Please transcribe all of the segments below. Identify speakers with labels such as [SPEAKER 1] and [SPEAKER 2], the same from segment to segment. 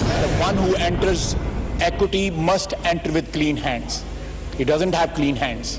[SPEAKER 1] The one who enters equity must enter with clean hands. He doesn't have clean hands.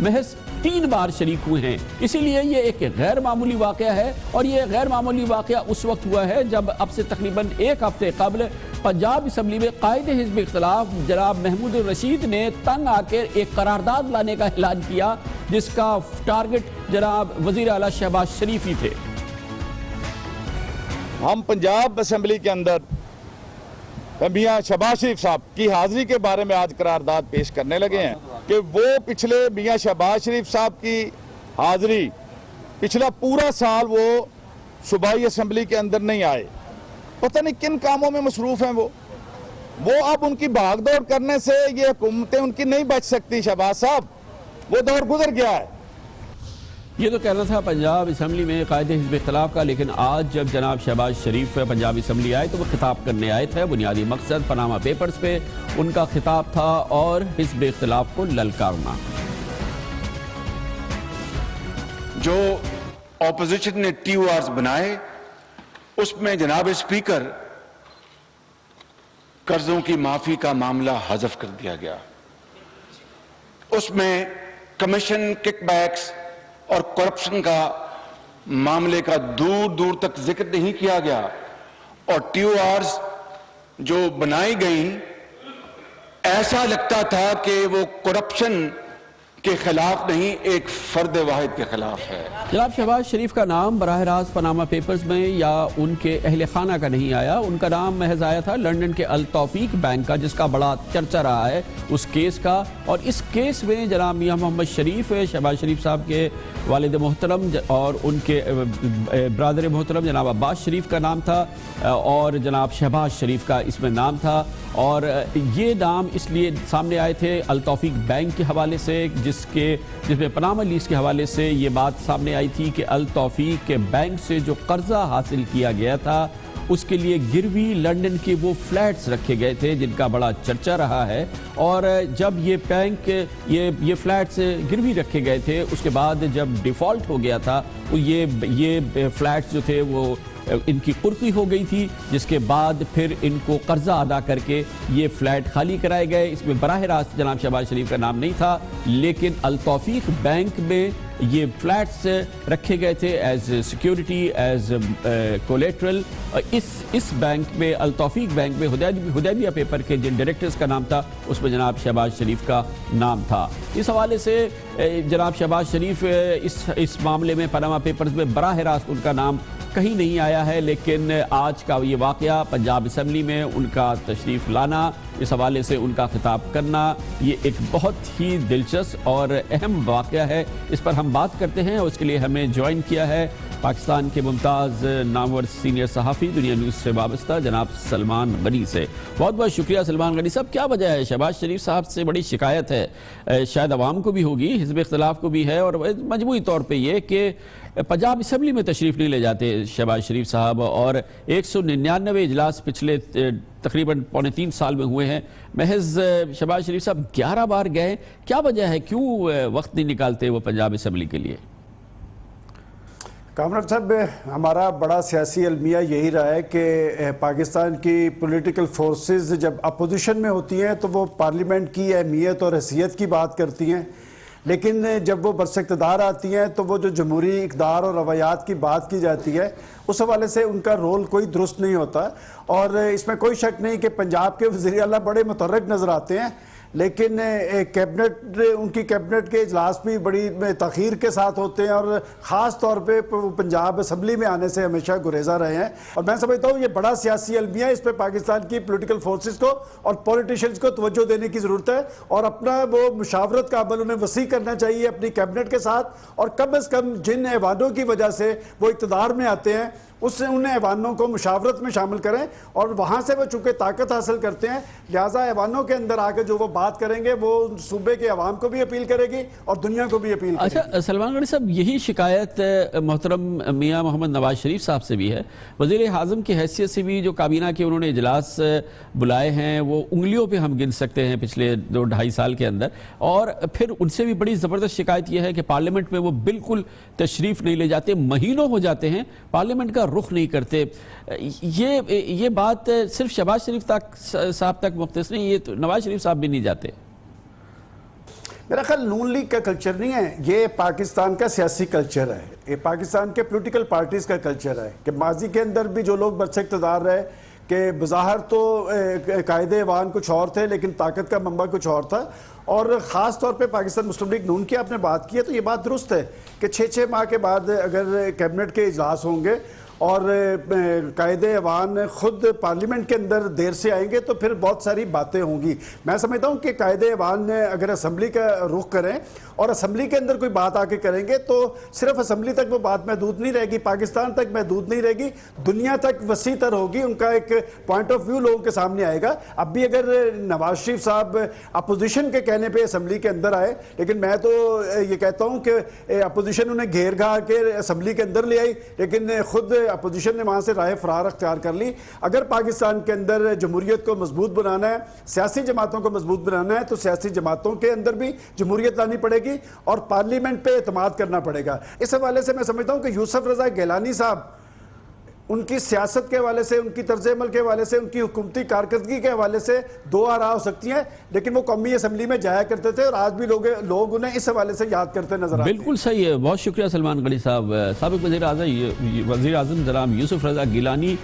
[SPEAKER 2] محض 3 بار شریک ہوئے ہیں. اسی لیے یہ ایک غیر معمولی واقعہ ہے, اور یہ غیر معمولی واقعہ اس وقت ہوا ہے جب اب سے تقریباً 1 ہفتے قبل پنجاب اسمبلی میں قائد حزب اختلاف جناب محمود الرشید نے تنگ آ کر ایک قرارداد لانے کا اعلان کیا, جس کا ٹارگٹ جناب وزیر اعلیٰ شہباز شریف ہی تھے.
[SPEAKER 1] ہم پنجاب اسمبلی کے اندر میاں شہباز شریف صاحب کی حاضری کے بارے میں آج قرارداد پیش کرنے لگے ہیں کہ وہ پچھلے میاں شہباز شریف صاحب کی حاضری پچھلا پورا سال وہ صوبائی اسمبلی کے اندر نہیں آئے. پتہ نہیں کن کاموں میں مصروف ہیں وہ اب ان کی بھاگ دوڑ کرنے سے یہ حکومتیں ان کی نہیں بچ سکتی. شہباز صاحب, وہ دور گزر گیا ہے.
[SPEAKER 2] یہ تو کہنا تھا پنجاب اسمبلی میں قائد حزب اختلاف کا, لیکن آج جب جناب شہباز شریف پنجاب اسمبلی آئے تو وہ خطاب کرنے آئے تھے. بنیادی مقصد پاناما پیپرز پہ ان کا خطاب تھا اور حزب اختلاف کو للکارنا.
[SPEAKER 3] جو اپوزیشن نے ٹی او آرز بنائے اس میں جناب اسپیکر قرضوں کی معافی کا معاملہ حذف کر دیا گیا. اس میں کمیشن کک بیکس اور کرپشن کا معاملے کا دور دور تک ذکر نہیں کیا گیا, اور ٹی او آرز جو بنائی گئیں ایسا لگتا تھا کہ وہ کرپشن کے خلاف نہیں, ایک فرد واحد کے خلاف ہے.
[SPEAKER 2] جناب شہباز شریف کا نام براہ راست پاناما پیپرز میں یا ان کے اہل خانہ کا نہیں آیا, ان کا نام محض آیا تھا لنڈن کے التوفیق بینک کا, جس کا بڑا چرچا رہا ہے اس کیس کا. اور اس کیس میں جناب میاں محمد شریف, شہباز شریف صاحب کے والد محترم اور ان کے برادر محترم جناب عباس شریف کا نام تھا, اور جناب شہباز شریف کا اس میں نام تھا. اور یہ نام اس لیے سامنے آئے تھے التوفیق بینک کے حوالے سے, جس میں پاناما لیز کے حوالے سے یہ بات سامنے آئی تھی کہ التوفیق کے بینک سے جو قرضہ حاصل کیا گیا تھا اس کے لیے گروی لنڈن کے وہ فلیٹس رکھے گئے تھے جن کا بڑا چرچا رہا ہے. اور جب یہ بینک یہ فلیٹس گروی رکھے گئے تھے, اس کے بعد جب ڈیفالٹ ہو گیا تھا تو یہ فلیٹس جو تھے وہ ان کی قرقی ہو گئی تھی, جس کے بعد پھر ان کو قرضہ ادا کر کے یہ فلیٹ خالی کرائے گئے. اس میں براہ راست جناب شہباز شریف کا نام نہیں تھا, لیکن التوفیق بینک میں یہ فلیٹس رکھے گئے تھے ایز سیکیورٹی, ایز کولیٹرل. اس بینک میں التوفیق بینک میں حدیبیہ پیپر کے جن ڈائریکٹرز کا نام تھا اس میں جناب شہباز شریف کا نام تھا. اس حوالے سے جناب شہباز شریف اس معاملے میں پاناما پیپرز میں براہ راست ان کا نام کہیں نہیں آیا ہے, لیکن آج کا یہ واقعہ پنجاب اسمبلی میں ان کا تشریف لانا, اس حوالے سے ان کا خطاب کرنا, یہ ایک بہت ہی دلچسپ اور اہم واقعہ ہے. اس پر ہم بات کرتے ہیں, اور اس کے لیے ہمیں جوائن کیا ہے پاکستان کے ممتاز نامور سینئر صحافی دنیا نیوز سے وابستہ جناب سلمان غنی سے. بہت بہت شکریہ سلمان غنی صاحب. کیا وجہ ہے, شہباز شریف صاحب سے بڑی شکایت ہے, شاید عوام کو بھی ہوگی, حزب اختلاف کو بھی ہے, اور مجموعی طور پہ یہ کہ پنجاب اسمبلی میں تشریف نہیں لے جاتے شہباز شریف صاحب, اور 199 اجلاس پچھلے تقریباً 3.25 سال میں ہوئے ہیں. محض شہباز شریف صاحب 11 بار گئے, کیا وجہ ہے, کیوں وقت نہیں نکالتے وہ پنجاب اسمبلی کے لیے؟
[SPEAKER 4] کامران صاحب, ہمارا بڑا سیاسی المیہ یہی رہا ہے کہ پاکستان کی پولیٹیکل فورسز جب اپوزیشن میں ہوتی ہیں تو وہ پارلیمنٹ کی اہمیت اور حیثیت کی بات کرتی ہیں, لیکن جب وہ برس اقتدار آتی ہیں تو وہ جو جمہوری اقدار اور روایات کی بات کی جاتی ہے اس حوالے سے ان کا رول کوئی درست نہیں ہوتا. اور اس میں کوئی شک نہیں کہ پنجاب کے وزیر اعلیٰ بڑے متحرک نظر آتے ہیں, لیکن ان کی کیبنٹ کے اجلاس بھی بڑی تاخیر کے ساتھ ہوتے ہیں, اور خاص طور پہ پنجاب اسمبلی میں آنے سے ہمیشہ گریزاں رہے ہیں. اور میں سمجھتا ہوں یہ بڑا سیاسی المیہ ہے, اس پہ پاکستان کی پولیٹیکل فورسز کو اور پولیٹیشنز کو توجہ دینے کی ضرورت ہے, اور اپنا وہ مشاورت کا عمل انہیں وسیع کرنا چاہیے اپنی کیبنٹ کے ساتھ, اور کم از کم جن ایوانوں کی وجہ سے وہ اقتدار میں آتے ہیں ان ایوانوں کو مشاورت میں شامل کریں, اور وہاں سے وہ چونکہ طاقت حاصل کرتے ہیں لہٰذا ایوانوں کے اندر آ کے جو وہ بات کریں گے وہ صوبے کے عوام کو بھی اپیل کرے گی اور دنیا کو بھی اپیل کرے گی.
[SPEAKER 2] اچھا سلمان غنی صاحب, یہی شکایت محترم میاں محمد نواز شریف صاحب سے بھی ہے, وزیر اعظم کی حیثیت سے بھی جو کابینہ کے انہوں نے اجلاس بلائے ہیں وہ انگلیوں پہ ہم گن سکتے ہیں پچھلے 2-2.5 سال کے اندر, اور پھر ان سے بھی بڑی زبردست شکایت یہ ہے کہ پارلیمنٹ میں وہ بالکل تشریف نہیں لے جاتے, مہینوں ہو جاتے ہیں پارلیمنٹ کا رخ نہیں کرتے. یہ بات صرف شہباز شریف صاحب تک مختص نہیں, یہ تو نواز شریف صاحب بھی نہیں جاتے.
[SPEAKER 4] میرا خیال نون لیگ کا کلچر نہیں ہے، یہ پاکستان کا سیاسی کلچر ہے، یہ پاکستان کے پولیٹیکل پارٹیز کا کلچر ہے کہ ماضی کے اندر بھی جو لوگ برسر اقتدار رہے کہ بظاہر تو قائد ایوان کچھ اور تھے لیکن طاقت کا منبع کچھ اور تھا، اور خاص طور پہ پاکستان مسلم لیگ نون کی آپ نے بات کی ہے تو یہ بات درست ہے کہ 6 ماہ کے بعد اگر کیبنٹ کے اجلاس ہوں گے اور قائد ایوان خود پارلیمنٹ کے اندر دیر سے آئیں گے تو پھر بہت ساری باتیں ہوں گی۔ میں سمجھتا ہوں کہ قائد ایوان اگر اسمبلی کا رخ کریں اور اسمبلی کے اندر کوئی بات آ کے کریں گے تو صرف اسمبلی تک وہ بات محدود نہیں رہے گی، پاکستان تک محدود نہیں رہے گی، دنیا تک وسیع تر ہوگی، ان کا ایک پوائنٹ آف ویو لوگوں کے سامنے آئے گا۔ اب بھی اگر نواز شریف صاحب اپوزیشن کے کہنے پہ اسمبلی کے اندر آئے، لیکن میں تو یہ کہتا ہوں کہ اپوزیشن انہیں گھیر گھا کے اسمبلی کے اندر لے آئی، لیکن خود اپوزیشن نے وہاں سے راہ فرار اختیار کر لی۔ اگر پاکستان کے اندر جمہوریت کو مضبوط بنانا ہے، سیاسی جماعتوں کو مضبوط بنانا ہے تو سیاسی جماعتوں کے اندر بھی جمہوریت لانی پڑے گی اور پارلیمنٹ پہ اعتماد کرنا پڑے گا۔ اس حوالے سے میں سمجھتا ہوں کہ یوسف رضا گیلانی صاحب ان کی سیاست کے حوالے سے، ان کی طرز عمل کے حوالے سے، ان کی حکومتی کارکردگی کے حوالے سے دو آراء ہو سکتی ہیں، لیکن وہ قومی اسمبلی میں جایا کرتے تھے اور آج بھی لوگ انہیں اس حوالے سے یاد کرتے نظر آتے ہیں۔
[SPEAKER 2] بالکل صحیح ہے، بہت شکریہ سلمان غنی صاحب۔ سابق وزیر اعظم جناب یوسف رضا گیلانی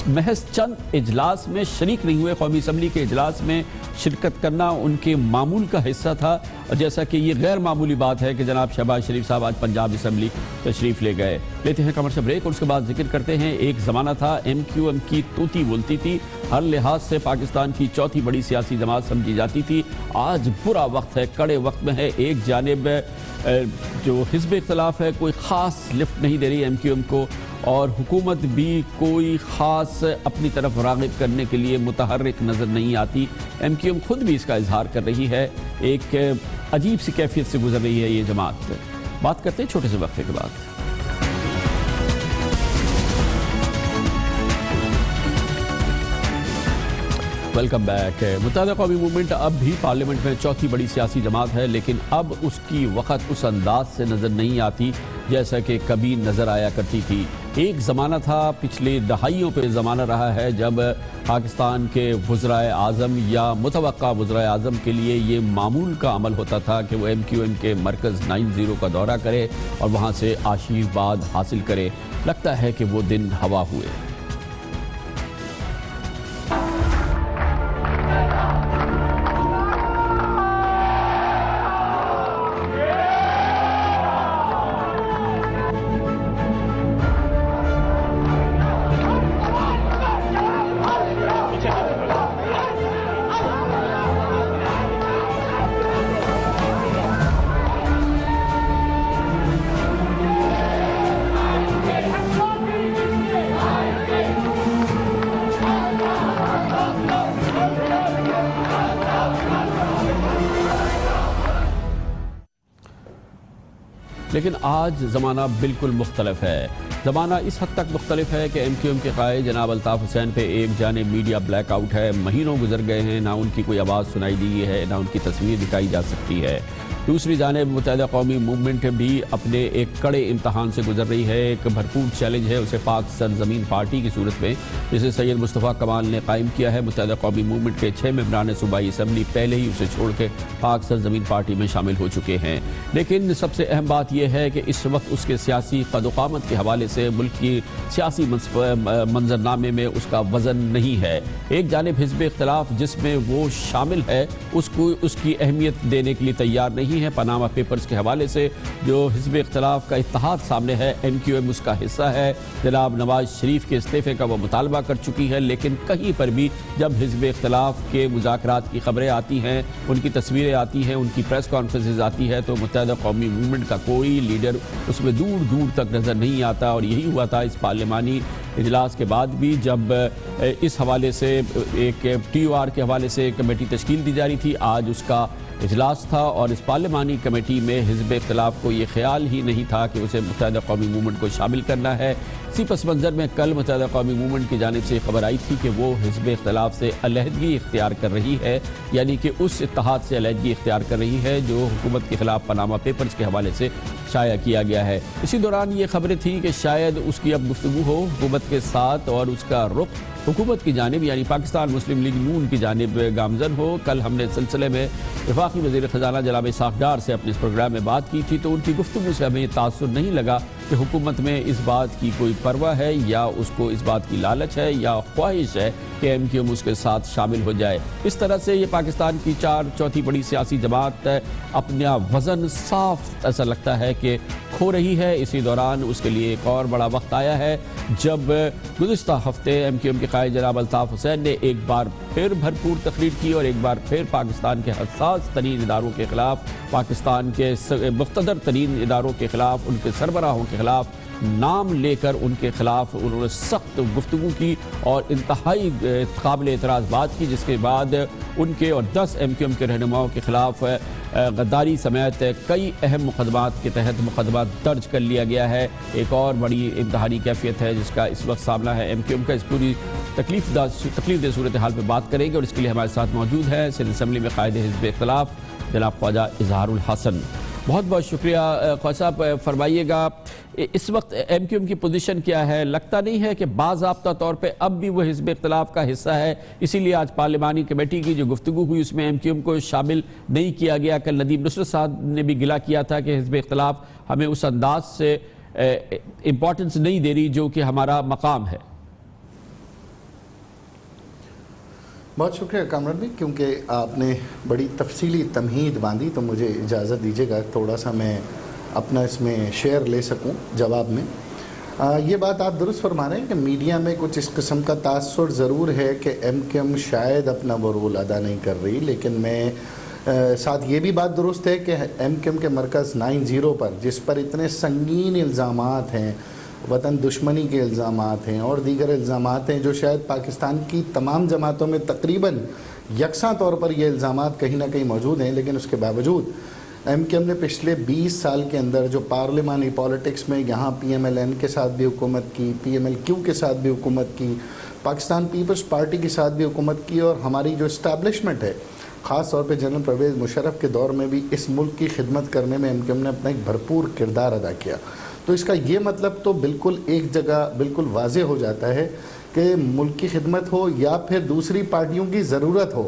[SPEAKER 2] محض چند اجلاس میں شریک نہیں ہوئے، قومی اسمبلی کے اجلاس میں شرکت کرنا ان کے معمول کا حصہ تھا، اور جیسا کہ یہ غیر معمولی بات ہے کہ جناب شہباز شریف صاحب آج پنجاب اسمبلی تشریف لے گئے۔ لیتے ہیں کمرشل بریک اور اس کے بعد ذکر کرتے ہیں ایک زمانہ تھا ایم کیو ایم کی طوطی بولتی تھی، ہر لحاظ سے پاکستان کی چوتھی بڑی سیاسی جماعت سمجھی جاتی تھی، آج برا وقت ہے، کڑے وقت میں ہے۔ ایک جانب جو حزب اختلاف ہے کوئی خاص لفٹ نہیں دے رہی ایم کیو ایم کو، اور حکومت بھی کوئی خاص اپنی طرف راغب کرنے کے لیے متحرک نظر نہیں آتی۔ ایم کیو ایم خود بھی اس کا اظہار کر رہی ہے، ایک عجیب سی کیفیت سے گزر رہی ہے یہ جماعت۔ بات کرتے ہیں چھوٹے سے وقفے کے بعد۔ Welcome back. متحدہ قومی موومنٹ اب بھی پارلیمنٹ میں چوتھی بڑی سیاسی جماعت ہے، لیکن اب اس کی وقت اس انداز سے نظر نہیں آتی جیسا کہ کبھی نظر آیا کرتی تھی۔ ایک زمانہ تھا، پچھلے دہائیوں پہ زمانہ رہا ہے جب پاکستان کے وزرائے اعظم یا متوقع وزرائے اعظم کے لیے یہ معمول کا عمل ہوتا تھا کہ وہ ایم کیو ایم کے مرکز 90 کا دورہ کرے اور وہاں سے آشیرواد حاصل کرے۔ لگتا ہے کہ وہ دن ہوا ہوئے۔ لیکن آج زمانہ بالکل مختلف ہے۔ زمانہ اس حد تک مختلف ہے کہ ایم کیو ایم کے قائد جناب الطاف حسین پہ ایک جانب میڈیا بلیک آؤٹ ہے، مہینوں گزر گئے ہیں، نہ ان کی کوئی آواز سنائی دی ہے، نہ ان کی تصویر دکھائی جا سکتی ہے۔ دوسری جانب متحدہ قومی موومنٹ بھی اپنے ایک کڑے امتحان سے گزر رہی ہے، ایک بھرپور چیلنج ہے اسے پاک سرزمین پارٹی کی صورت میں، جسے سید مصطفیٰ کمال نے قائم کیا ہے۔ متحدہ قومی موومنٹ کے 6 ممبران صوبائی اسمبلی پہلے ہی اسے چھوڑ کے پاک سرزمین پارٹی میں شامل ہو چکے ہیں، لیکن سب سے اہم بات یہ ہے کہ اس وقت اس کے سیاسی قد و قامت کے حوالے سے ملک کی سیاسی منظرنامے میں اس کا وزن نہیں ہے۔ ایک جانب حزب اختلاف جس میں وہ شامل ہے اس کو اس کی اہمیت دینے کے لیے تیار نہیں ہے۔ پاناما پیپرز کے حوالے سے جو حزب اختلاف کا اتحاد سامنے ہے، ایم کیو ایم اس کا حصہ ہے، جناب نواز شریف کے استعفے کا وہ مطالبہ کر چکی ہے، لیکن کہیں پر بھی جب حزب اختلاف کے مذاکرات کی خبریں آتی ہیں، ان کی تصویریں آتی ہیں، ان کی پریس کانفرنسز آتی ہے تو متحدہ قومی موومنٹ کا کوئی لیڈر اس میں دور دور تک نظر نہیں آتا، اور یہی ہوا تھا اس پارلیمانی اجلاس کے بعد بھی، جب اس حوالے سے ایک ٹی او آر کے حوالے سے کمیٹی تشکیل دی جا رہی تھی۔ آج اس کا اجلاس تھا اور اس پارلیمانی کمیٹی میں حزب اختلاف کو یہ خیال ہی نہیں تھا کہ اسے متحدہ قومی موومنٹ کو شامل کرنا ہے۔ اسی پس منظر میں کل متحدہ قومی موومنٹ کی جانب سے خبر آئی تھی کہ وہ حزب اختلاف سے علیحدگی اختیار کر رہی ہے، یعنی کہ اس اتحاد سے علیحدگی اختیار کر رہی ہے جو حکومت کے خلاف پاناما پیپرز کے حوالے سے شائع کیا گیا ہے۔ اسی دوران یہ خبریں تھیں کہ شاید اس کی اب گفتگو ہو حکومت کے ساتھ اور اس کا رخ حکومت کی جانب یعنی پاکستان مسلم لیگ نون کی جانب گامزن ہو۔ کل ہم نے اس سلسلے میں وفاقی وزیر خزانہ جناب اسحاق ڈار سے اپنے اس پروگرام میں بات کی تھی، تو ان کی گفتگو سے ہمیں تاثر نہیں لگا کہ حکومت میں اس بات کی کوئی پرواہ ہے یا اس کو اس بات کی لالچ ہے یا خواہش ہے کہ ایم کیو ایم اس کے ساتھ شامل ہو جائے۔ اس طرح سے یہ پاکستان کی چوتھی بڑی سیاسی جماعت اپنا وزن صاف ایسا لگتا ہے کہ کھو رہی ہے۔ اسی دوران اس کے لیے ایک اور بڑا وقت آیا ہے جب گزشتہ ہفتے ایم کیو ایم کے قائد جناب الطاف حسین نے ایک بار پھر بھرپور تقریر کی اور ایک بار پھر پاکستان کے حساس ترین اداروں کے خلاف، پاکستان کے مقتدر ترین اداروں کے خلاف، ان کے سربراہوں کے خلاف نام لے کر ان کے خلاف انہوں نے سخت گفتگو کی اور انتہائی قابل اعتراض بات کی، جس کے بعد ان کے اور 10 ایم کیو ایم کے رہنماؤں کے خلاف غداری سمیت کئی اہم مقدمات کے تحت مقدمات درج کر لیا گیا ہے۔ ایک اور بڑی امتحانی کیفیت ہے جس کا اس وقت سامنا ہے ایم کیو ایم کا۔ اس پوری تکلیف دہ صورتحال پہ بات کریں گے اور اس کے لیے ہمارے ساتھ موجود ہے سندھ اسمبلی میں قائد حزب اختلاف جناب خواجہ اظہار الحسن۔ بہت بہت شکریہ خواجہ صاحب، فرمائیے گا اس وقت ایم کیو ایم کی پوزیشن کیا ہے؟ لگتا نہیں ہے کہ باضابطہ طور پہ اب بھی وہ حزب اختلاف کا حصہ ہے، اسی لیے آج پارلیمانی کمیٹی کی جو گفتگو ہوئی اس میں ایم کیو ایم کو شامل نہیں کیا گیا۔ کل ندیم نصرت صاحب نے بھی گلہ کیا تھا کہ حزب اختلاف ہمیں اس انداز سے امپورٹنس نہیں دے رہی جو کہ ہمارا مقام ہے۔
[SPEAKER 5] بہت شکریہ کامران بھائی، کیونکہ آپ نے بڑی تفصیلی تمہید باندھی تو مجھے اجازت دیجیے گا تھوڑا سا میں اپنا اس میں شیئر لے سکوں جواب میں۔ یہ بات آپ درست فرما رہے ہیں کہ میڈیا میں کچھ اس قسم کا تاثر ضرور ہے کہ ایم کیو ایم شاید اپنا وہ رول ادا نہیں کر رہی، لیکن میں ساتھ یہ بھی بات درست ہے کہ ایم کیو ایم کے مرکز 90 پر جس پر اتنے سنگین الزامات ہیں، وطن دشمنی کے الزامات ہیں اور دیگر الزامات ہیں جو شاید پاکستان کی تمام جماعتوں میں تقریباً یکساں طور پر یہ الزامات کہیں نہ کہیں موجود ہیں، لیکن اس کے باوجود ایم کیو ایم نے پچھلے 20 سال کے اندر جو پارلیمانی پالیٹکس میں یہاں پی ایم ایل این کے ساتھ بھی حکومت کی، پی ایم ایل کیو کے ساتھ بھی حکومت کی، پاکستان پیپلز پارٹی کے ساتھ بھی حکومت کی، اور ہماری جو اسٹیبلشمنٹ ہے خاص طور پہ جنرل پرویز مشرف کے دور میں بھی اس ملک کی خدمت کرنے میں ایم کیو ایم نے اپنا ایک بھرپور کردار ادا کیا۔ تو اس کا یہ مطلب تو بالکل ایک جگہ بالکل واضح ہو جاتا ہے کہ ملک کی خدمت ہو یا پھر دوسری پارٹیوں کی ضرورت ہو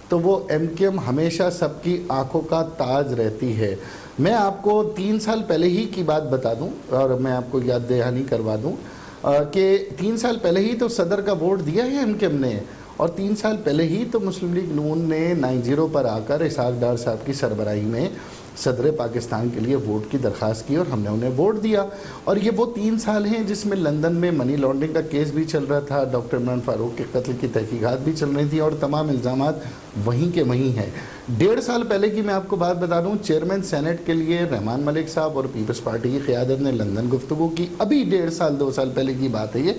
[SPEAKER 5] تو وہ ایم کیو ایم ہمیشہ سب کی آنکھوں کا تاج رہتی ہے۔ میں آپ کو 3 سال پہلے ہی کی بات بتا دوں اور میں آپ کو یاد دہانی کروا دوں کہ 3 سال پہلے ہی تو صدر کا ووٹ دیا ہے ایم کیو ایم نے، اور 3 سال پہلے ہی تو مسلم لیگ نون نے 90 پر آ کر اسحاق ڈار صاحب کی سربراہی میں صدر پاکستان کے لیے ووٹ کی درخواست کی اور ہم نے انہیں ووٹ دیا۔ اور یہ وہ 3 سال ہیں جس میں لندن میں منی لانڈرنگ کا کیس بھی چل رہا تھا، ڈاکٹر عمران فاروق کے قتل کی تحقیقات بھی چل رہی تھی اور تمام الزامات وہیں کے وہیں ہیں۔ 1.5 سال پہلے کی میں آپ کو بات بتا دوں، چیئرمین سینٹ کے لیے رحمان ملک صاحب اور پیپلز پارٹی کی قیادت نے لندن گفتگو کی، ابھی 1.5 سال 2 سال پہلے کی بات ہے یہ،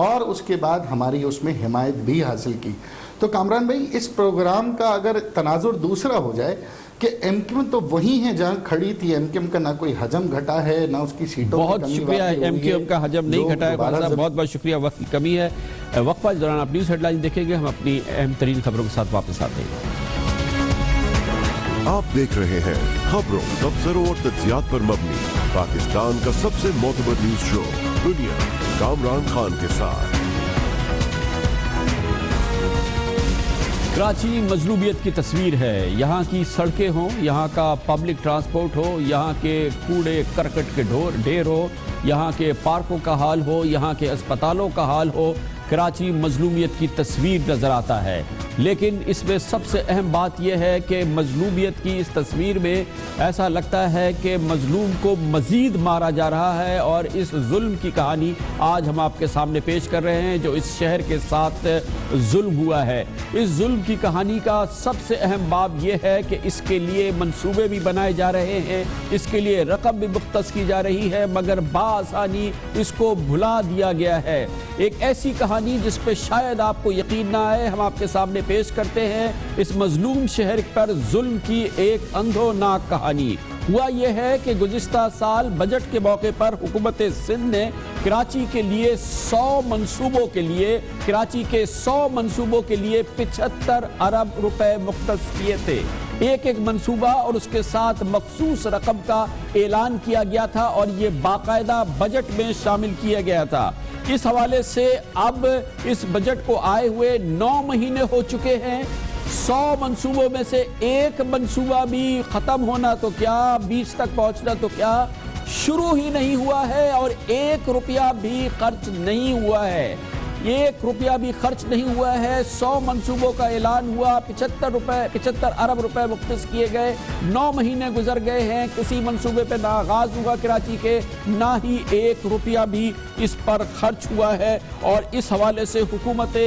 [SPEAKER 5] اور اس کے بعد ہماری اس میں حمایت بھی حاصل کی۔ تو کامران بھائی، اس پروگرام کا اگر تناظر دوسرا ہو جائے کہ ایم کیو ایم تو وہی ہے جہاں کھڑی تھی، ایم کیو ایم کا نہ کوئی حجم گھٹا ہے نہ اس کی سیٹوں کی کمی۔
[SPEAKER 2] بہت شکریہ، ایم کیو ایم کا حجم نہیں گھٹا ہے خواجہ صاحب، بہت بہت شکریہ۔ وقت کی کمی ہے، وقفہ اس دوران آپ نیوز ہیڈ لائن دیکھیں گے، ہم اپنی اہم ترین خبروں کے ساتھ واپس آتے ہیں۔
[SPEAKER 6] آپ دیکھ رہے ہیں خبروں، تبصروں اور تجزیات پر مبنی پاکستان کا سب سے معتبر نیوز شو دنیا، کامران خان کے ساتھ۔
[SPEAKER 2] کراچی مظلومیت کی تصویر ہے، یہاں کی سڑکیں ہوں، یہاں کا پبلک ٹرانسپورٹ ہو، یہاں کے کوڑے کرکٹ کے ڈھیر ہو، یہاں کے پارکوں کا حال ہو، یہاں کے اسپتالوں کا حال ہو، کراچی مظلومیت کی تصویر نظر آتا ہے۔ لیکن اس میں سب سے اہم بات یہ ہے کہ مظلومیت کی اس تصویر میں ایسا لگتا ہے کہ مظلوم کو مزید مارا جا رہا ہے، اور اس ظلم کی کہانی آج ہم آپ کے سامنے پیش کر رہے ہیں جو اس شہر کے ساتھ ظلم ہوا ہے۔ اس ظلم کی کہانی کا سب سے اہم باب یہ ہے کہ اس کے لیے منصوبے بھی بنائے جا رہے ہیں، اس کے لیے رقم بھی مختص کی جا رہی ہے، مگر بآسانی اس کو بھلا دیا گیا ہے۔ ایک ایسی کہانی جس پہ شاید آپ کو یقین نہ آئے، ہم آپ کے سامنے پیش کرتے ہیں اس مظلوم شہر پر ظلم کی ایک اندھوناک کہانی۔ ہوا یہ ہے کہ گزشتہ سال بجٹ کے موقع پر حکومت سندھ نے کراچی کے لیے 100 منصوبوں کے لیے کراچی کے 100 منصوبوں کے لیے 75 ارب روپے مختص کیے تھے۔ ایک ایک منصوبہ اور اس کے ساتھ مخصوص رقم کا اعلان کیا گیا تھا اور یہ باقاعدہ بجٹ میں شامل کیا گیا تھا۔ اس حوالے سے اب اس بجٹ کو آئے ہوئے 9 مہینے ہو چکے ہیں. 100 منصوبوں میں سے ایک منصوبہ بھی ختم ہونا تو کیا 20 تک پہنچنا تو کیا شروع ہی نہیں ہوا ہے, اور 1 روپیہ بھی خرچ نہیں ہوا ہے. 1 روپیہ بھی خرچ نہیں ہوا ہے. 100 منصوبوں کا اعلان ہوا, 75 ارب روپے مختص کیے گئے. 9 مہینے گزر گئے ہیں, کسی منصوبے پہ نہ آغاز ہوا کراچی کے, نہ ہی 1 روپیہ بھی اس پر خرچ ہوا ہے. اور اس حوالے سے حکومت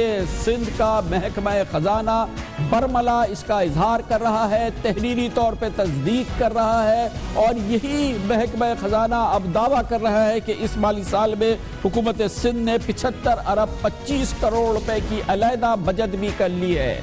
[SPEAKER 2] سندھ کا محکمہ خزانہ برملا اس کا اظہار کر رہا ہے, تحریری طور پہ تصدیق کر رہا ہے, اور یہی محکمہ خزانہ اب دعویٰ کر رہا ہے کہ اس مالی سال میں حکومت سندھ نے 75 ارب 25 کروڑ روپے کی علیحدہ بجٹ بھی کر لی ہے.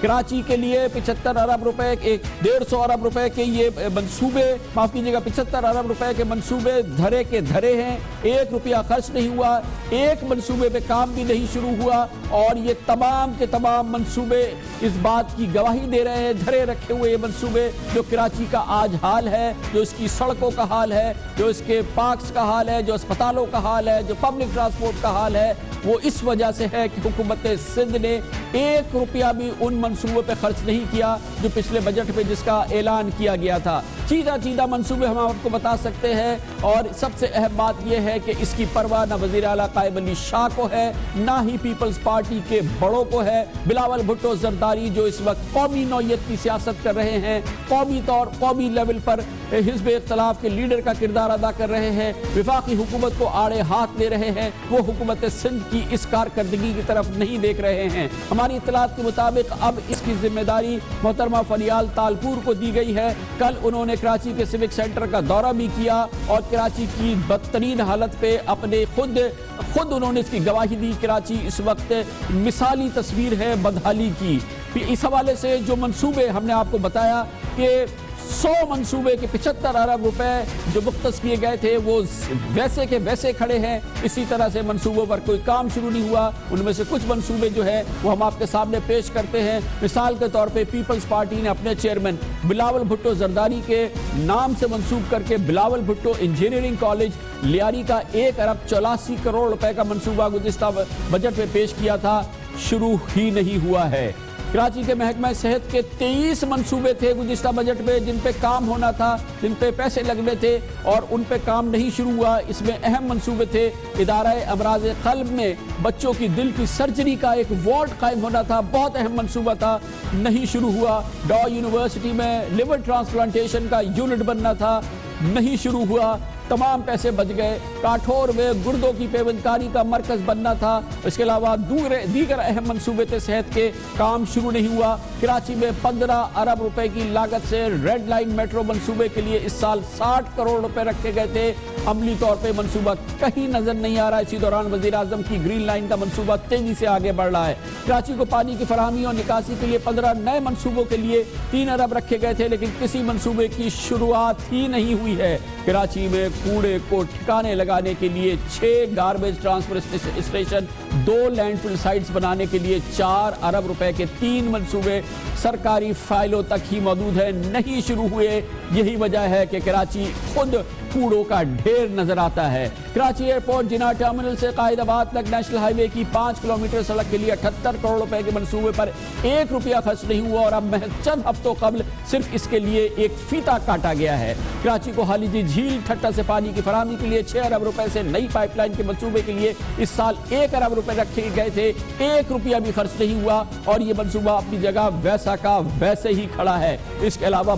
[SPEAKER 2] کراچی کے لیے 75 ارب روپے 150 ارب روپے کے یہ منصوبے, معاف کیجیے گا 75 ارب روپے کے منصوبے دھرے کے دھرے ہیں. 1 روپیہ خرچ نہیں ہوا, ایک منصوبے پہ کام بھی نہیں شروع ہوا, اور یہ تمام کے تمام منصوبے اس بات کی گواہی دے رہے ہیں, دھرے رکھے ہوئے یہ منصوبے, جو کراچی کا آج حال ہے, جو اس کی سڑکوں کا حال ہے, جو اس کے پارکس کا حال ہے, جو اسپتالوں کا حال ہے, جو پبلک ٹرانسپورٹ کا حال ہے, وہ اس وجہ سے ہے کہ حکومت سندھ نے 1 روپیہ بھی ان منصوبوں پہ خرچ نہیں کیا جو پچھلے بجٹ میں جس کا اعلان کیا گیا تھا. چیدہ منصوبے ہم آپ کو بتا سکتے ہیں, اور سب سے اہم بات یہ ہے کہ اس کی پرواہ نہ وزیر اعلیٰ قائم علی شاہ کو ہے, نہ ہی پیپلز پارٹی کے بڑوں کو ہے. بلاول بھٹو زرداری جو اس وقت قومی نوعیت کی سیاست کر رہے ہیں, قومی لیول پر حزب اختلاف کے لیڈر کا کردار ادا کر رہے ہیں, وفاقی حکومت کو آڑے ہاتھ لے رہے ہیں, وہ حکومت سندھ کی اس کارکردگی کی طرف نہیں دیکھ رہے ہیں. ہماری اطلاعات کے مطابق اب اس کی ذمہ داری محترمہ فریال تالپور کو دی گئی ہے. کل انہوں نے کراچی کے سیوک سینٹر کا دورہ بھی کیا, اور کراچی کی بدترین حالت پہ اپنے خود انہوں نے اس کی گواہی دی. کراچی اس وقت مثالی تصویر ہے بدحالی کی. اس حوالے سے جو منصوبے ہم نے آپ کو بتایا کہ 100 منصوبے کے 75 ارب روپے جو مختص کیے گئے تھے وہ ویسے کے ویسے کھڑے ہیں. اسی طرح سے منصوبوں پر کوئی کام شروع نہیں ہوا. ان میں سے کچھ منصوبے جو ہے وہ ہم آپ کے سامنے پیش کرتے ہیں. مثال کے طور پہ پیپلز پارٹی نے اپنے چیئرمین بلاول بھٹو زرداری کے نام سے منسوب کر کے بلاول بھٹو انجینئرنگ کالج لیاری کا 1 ارب 84 کروڑ روپے کا منصوبہ گزشتہ بجٹ میں پیش کیا تھا, شروع ہی نہیں ہوا ہے. کراچی کے محکمہ صحت کے 23 منصوبے تھے گزشتہ بجٹ میں جن پہ کام ہونا تھا, جن پہ پیسے لگنے تھے, اور ان پہ کام نہیں شروع ہوا. اس میں اہم منصوبے تھے ادارہ امراض قلب میں بچوں کی دل کی سرجری کا ایک وارڈ قائم ہونا تھا, بہت اہم منصوبہ تھا, نہیں شروع ہوا. ڈا یونیورسٹی میں لیور ٹرانسپلانٹیشن کا یونٹ بننا تھا, نہیں شروع ہوا, تمام پیسے بچ گئے. کاٹھور میں گردوں کی پیوندکاری کا مرکز بننا تھا. اس کے علاوہ دیگر اہم منصوبے تھے صحت کے, کام شروع نہیں ہوا. کراچی میں 15 ارب روپے کی لاگت سے ریڈ لائن میٹرو منصوبے کے لیے اس سال 60 کروڑ روپے رکھے گئے تھے. عملی طور پہ منصوبہ کہیں نظر نہیں آ رہا. اسی دوران وزیر اعظم کی گرین لائن کا منصوبہ تیزی سے آگے بڑھ رہا ہے. کراچی کو پانی کی فراہمی اور نکاسی کے لیے 15 نئے منصوبوں کے لیے 3 ارب رکھے گئے تھے, لیکن کسی منصوبے کی شروعات ہی نہیں ہوئی ہے. کراچی میں کوڑے کو ٹھکانے لگانے کے لیے 6 گاربیج ٹرانسفر اسٹیشن, 2 لینڈ فل سائٹس بنانے کے لیے 4 ارب روپے کے 3 منصوبے سرکاری فائلوں تک ہی موجود ہیں, نہیں شروع ہوئے. یہی وجہ ہے کہ کراچی خود کوڑوں کا ڈھیر نظر آتا ہے. کراچی ایئرپورٹ جناح ٹرمینل سے قائد آباد تک نیشنل ہائی وے کی 5 کلومیٹر سڑک کے لیے 78 کروڑ روپے کے منصوبے پر 1 روپیہ خرچ نہیں ہوا, اور اب محض چند ہفتوں قبل صرف اس کے لیے ایک فیتہ کاٹا گیا ہے. کراچی کو حالیجی جھیل ٹھٹا سے پانی کی فراہمی کے لیے 6 ارب روپے سے نئی پائپ لائن کے منصوبے کے لیے اس سال 1 ارب روپے رکھے گئے تھے, 1 روپیہ بھی خرچ نہیں ہوا, اور یہ منصوبہ اپنی جگہ ویسا کا ویسے ہی کھڑا ہے. اس کے علاوہ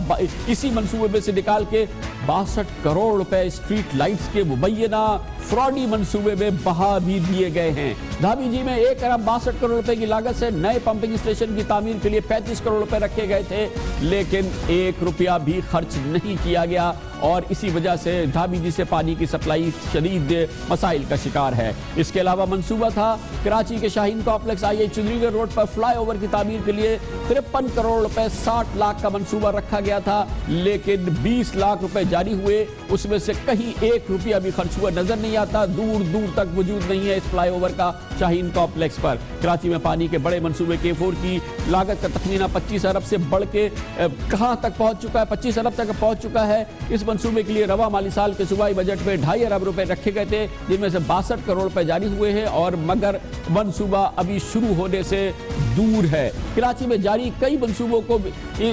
[SPEAKER 2] اسی منصوبے میں سے نکال کے 62 کروڑ روپے اسٹریٹ لائٹس کے مبینہ فراڈی منصوبے میں بہا بھی دیے گئے ہیں. دھابی جی میں 1 ارب 62 کروڑ روپے کی لاگت سے نئے پمپنگ اسٹیشن کی تعمیر کے لیے 35 کروڑ روپے رکھے گئے تھے, لیکن 1 روپیہ بھی خرچ نہیں کیا گیا, اور اسی وجہ سے دھابی جی سے پانی کی سپلائی شدید مسائل کا شکار ہے. اس کے علاوہ منصوبہ تھا کراچی کے شاہین کمپلیکس IH چندری گڑھ روڈ پر فلائی اوور کی تعمیر کے لیے 53 کروڑ روپے 60 لاکھ کا منصوبہ رکھا گیا تھا, لیکن 20 لاکھ روپے جاری ہوئے. اس میں سے کہیں 1 روپیہ بھی خرچ ہوا نظر نہیں آتا, دور دور تک وجود نہیں ہے اس فلائی اوور کا شاہین کمپلیکس پر. کراچی میں پانی کے بڑے منصوبے K4 کی لاگت کا تخمینہ 25 ارب سے بڑھ کے کہاں تک پہنچ چکا ہے, 25 ارب تک پہنچ چکا ہے. اس منصوبے کے لیے رواں مالی سال کے صوبائی بجٹ میں 2.5 ارب روپے رکھے گئے تھے، جن میں سے 62 کروڑ روپے جاری ہوئے ہیں، اور مگر منصوبہ ابھی شروع ہونے سے دور ہے۔ کراچی میں جاری کئی منصوبوں کو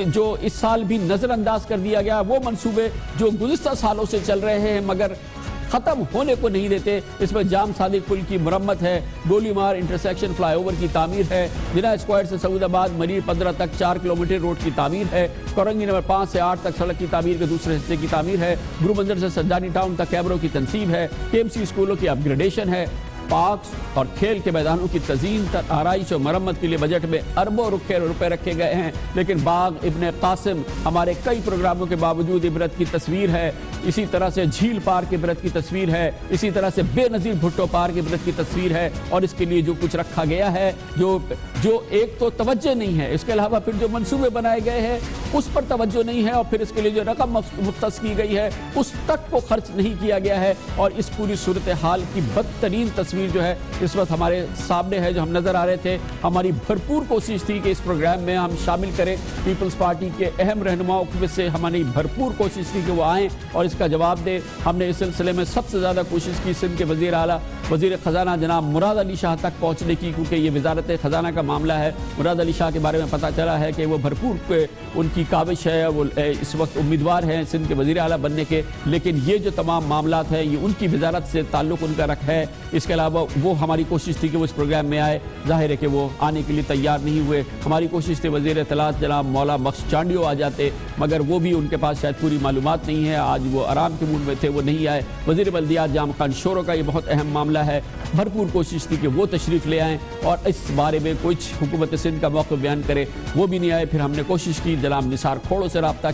[SPEAKER 2] جو اس سال بھی نظر انداز کر دیا گیا، وہ منصوبے جو گزشتہ سالوں سے چل رہے ہیں مگر ختم ہونے کو نہیں دیتے۔ اس میں جام صادق پل کی مرمت ہے، ڈولی مار انٹرسیکشن فلائی اوور کی تعمیر ہے، جناح اسکوائر سے سعود آباد مریر 15 تک 4 کلومیٹر روڈ کی تعمیر ہے، کورنگی نمبر 5 سے 8 تک سڑک کی تعمیر کے دوسرے حصے کی تعمیر ہے، گرو منظر سے سنجانی ٹاؤن تک کیمروں کی تنصیب ہے، KMC اسکولوں کی اپ گریڈیشن ہے، پارکس اور کھیل کے میدانوں کی تزئین آرائش اور مرمت کے لیے بجٹ میں اربوں روپے رکھے گئے ہیں، لیکن باغ ابن قاسم ہمارے کئی پروگراموں کے باوجود عبرت کی تصویر ہے، اسی طرح سے جھیل پارک عبرت کی تصویر ہے، اسی طرح سے بے نظیر بھٹو پارک عبرت کی تصویر ہے، اور اس کے لیے جو کچھ رکھا گیا ہے جو ایک تو توجہ نہیں ہے، اس کے علاوہ پھر جو منصوبے بنائے گئے ہیں اس پر توجہ نہیں ہے، اور پھر اس کے لیے جو رقم مختص کی گئی ہے اس تک کو خرچ نہیں کیا گیا ہے، اور اس پوری صورتحال کی بدترین تصویر جو ہے اس وقت ہمارے سامنے ہے، جو ہم نظر آ رہے تھے۔ ہماری بھرپور کوشش تھی کہ اس پروگرام میں ہم شامل کریں، پیپلز پارٹی کے اہم رہنماؤں میں سے ہماری بھرپور کوشش تھی کہ وہ آئیں اور اس کا جواب دیں۔ ہم نے اس سلسلے میں سب سے زیادہ کوشش کی سندھ کے وزیر اعلیٰ وزیر خزانہ جناب مراد علی شاہ تک پہنچنے کی، کیونکہ یہ وزارت خزانہ کا معاملہ ہے۔ مراد علی شاہ کے بارے میں پتہ چلا ہے کہ وہ بھرپور ان کی کاوش ہے، وہ اس وقت امیدوار ہیں سندھ کے وزیر اعلیٰ بننے کے، لیکن یہ جو تمام معاملات ہیں یہ ان کی وزارت سے تعلق ان کا رکھ ہے۔ اس کے علاوہ وہ ہماری کوشش تھی کہ وہ اس پروگرام میں آئے، ظاہر ہے کہ وہ آنے کے لیے تیار نہیں ہوئے۔ ہماری کوشش تھی وزیر اطلاعات جناب مولا بخش چانڈیو آ جاتے، مگر وہ بھی ان کے پاس شاید پوری معلومات نہیں ہے، آج وہ آرام کے موڈ میں تھے، وہ نہیں آئے۔ وزیر بلدیات جام خان شورو کا یہ بہت اہم معاملہ ہے، بھرپور کوشش تھی کہ وہ تشریف لے آئیں اور اس بارے میں کچھ حکومت سندھ کا موقف بیان کرے، وہ بھی نہیں آئے۔ پھر ہم نے کوشش کی جناب نثار کھوڑوں سے رابطہ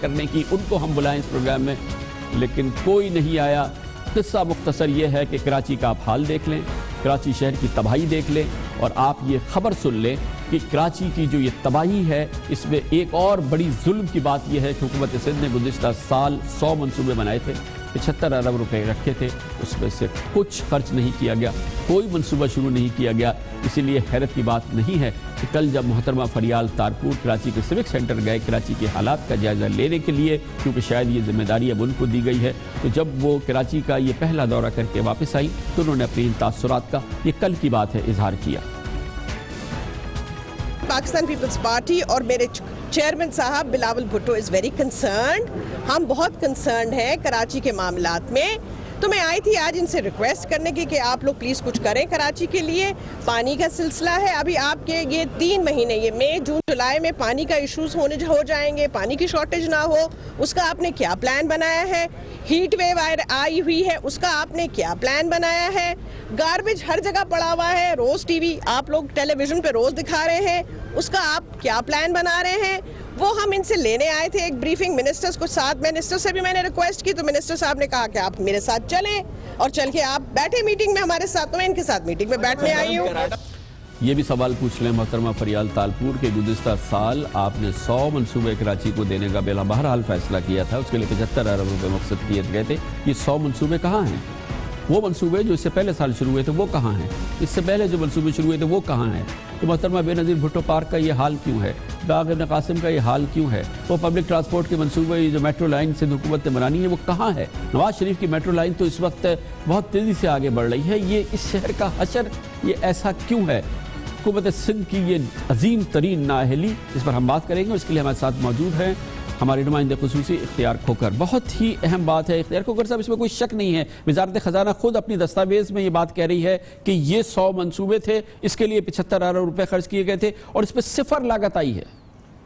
[SPEAKER 2] کرنے کی، ان کو ہم بلائیں اس پروگرام میں، لیکن کوئی نہیں آیا۔ قصہ مختصر یہ ہے کہ کراچی کا آپ حال دیکھ لیں، کراچی شہر کی تباہی دیکھ لیں، اور آپ یہ خبر سن لیں کہ کراچی کی جو یہ تباہی ہے اس میں ایک اور بڑی ظلم کی بات یہ ہے کہ حکومت سندھ نے گزشتہ سال 100 منصوبے بنائے تھے، 75 ارب روپے رکھے تھے، اس میں سے کچھ خرچ نہیں کیا گیا، کوئی منصوبہ شروع نہیں کیا گیا۔ اسی لیے حیرت کی بات نہیں ہے کہ کل جب محترمہ فریال تارپور کراچی کے سوک سینٹر گئے کراچی کے حالات کا جائزہ لینے کے لیے، کیونکہ شاید یہ ذمہ داری اب ان کو دی گئی ہے، تو جب وہ کراچی کا یہ پہلا دورہ کر کے واپس آئی تو انہوں نے اپنی تاثرات کا، یہ کل کی بات ہے، اظہار کیا۔
[SPEAKER 7] پاکستان پیپلز پارٹی اور میرے چیئرمین صاحب Bilawal Bhutto is very concerned, ہم بہت کنسرنڈ ہیں کراچی کے معاملات میں، تو میں آئی تھی آج ان سے ریکویسٹ کرنے کی کہ آپ لوگ پلیز کچھ کریں کراچی کے لیے۔ پانی کا سلسلہ ہے، ابھی آپ کے یہ 3 مہینے، یہ مئی جون جولائی میں پانی کا ایشوز ہو جائیں گے، پانی کی شارٹیج نہ ہو، اس کا آپ نے کیا پلان بنایا ہے؟ ہیٹ ویو آئی ہوئی ہے، اس کا آپ نے کیا پلان بنایا ہے؟ گاربیج ہر جگہ پڑا ہوا ہے، روز ٹی وی آپ لوگ ٹیلی ویژن پہ روز دکھا رہے ہیں، اس کا آپ کیا پلان بنا رہے ہیں؟ وہ ہم ان سے لینے آئے تھے ایک بریفنگ، منسٹرز کو ساتھ، منسٹر سے بھی میں نے ریکویسٹ کی تو منسٹر صاحب نے کہا کہ آپ میرے ساتھ چلیں، اور چل کے آپ بیٹھے میٹنگ میں ہمارے ساتھ، تو میں ان کے ساتھ میٹنگ میں بیٹھنے آئی ہوں۔
[SPEAKER 2] یہ بھی سوال پوچھ لیں محترمہ فریال تالپور کے گزشتہ سال آپ نے 100 منصوبے کراچی کو دینے کا بہرحال فیصلہ کیا تھا، اس کے لیے 75 ارب روپے مقصد کیے گئے تھے۔ یہ 100 منصوبے کہاں ہیں؟ وہ منصوبے جو اس سے پہلے سال شروع ہوئے تھے وہ کہاں ہیں؟ اس سے پہلے جو منصوبے شروع ہوئے تھے وہ کہاں ہیں؟ تو محترمہ بے نظیر بھٹو پارک کا یہ حال کیوں ہے؟ باغ ابن قاسم کا یہ حال کیوں ہے؟ وہ پبلک ٹرانسپورٹ کے منصوبے جو میٹرو لائن سے حکومت نے بنانی ہے وہ کہاں ہے؟ نواز شریف کی میٹرو لائن تو اس وقت بہت تیزی سے آگے بڑھ رہی ہے، یہ اس شہر کا حشر یہ ایسا کیوں ہے؟ حکومت سندھ کی یہ عظیم ترین نااہلی، اس پر ہم بات کریں گے، اس کے لیے ہمارے ساتھ موجود ہیں ہمارے نمائندے خصوصی اختیار کھوکر۔ بہت ہی اہم بات ہے اختیار کھوکر صاحب، اس میں کوئی شک نہیں ہے، وزارت خزانہ خود اپنی دستاویز میں یہ بات کہہ رہی ہے کہ یہ 100 منصوبے تھے، اس کے لیے 75 ارب روپے خرچ کیے گئے تھے اور اس پہ 0 لاگت آئی ہے۔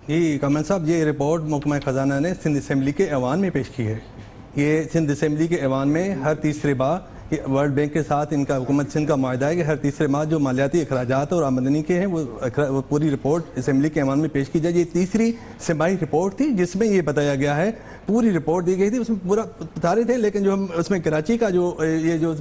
[SPEAKER 8] جی کامران صاحب، یہ رپورٹ محکمہ خزانہ نے سندھ اسمبلی کے ایوان میں پیش کی ہے۔ یہ سندھ اسمبلی کے ایوان میں ہر تیسرے ماہ ورلڈ بینک کے ساتھ ان کا حکومت سندھ کا معاہدہ ہے کہ ہر تیسرے ماہ جو مالیاتی اخراجات اور آمدنی کے ہیں وہ پوری رپورٹ اسمبلی کے ایوان میں پیش کی جائے۔ یہ تیسری سماعی رپورٹ تھی جس میں یہ بتایا گیا ہے، پوری رپورٹ دی گئی تھی، اس میں پورا بتا رہے تھے، لیکن جو ہم اس میں کراچی کا جو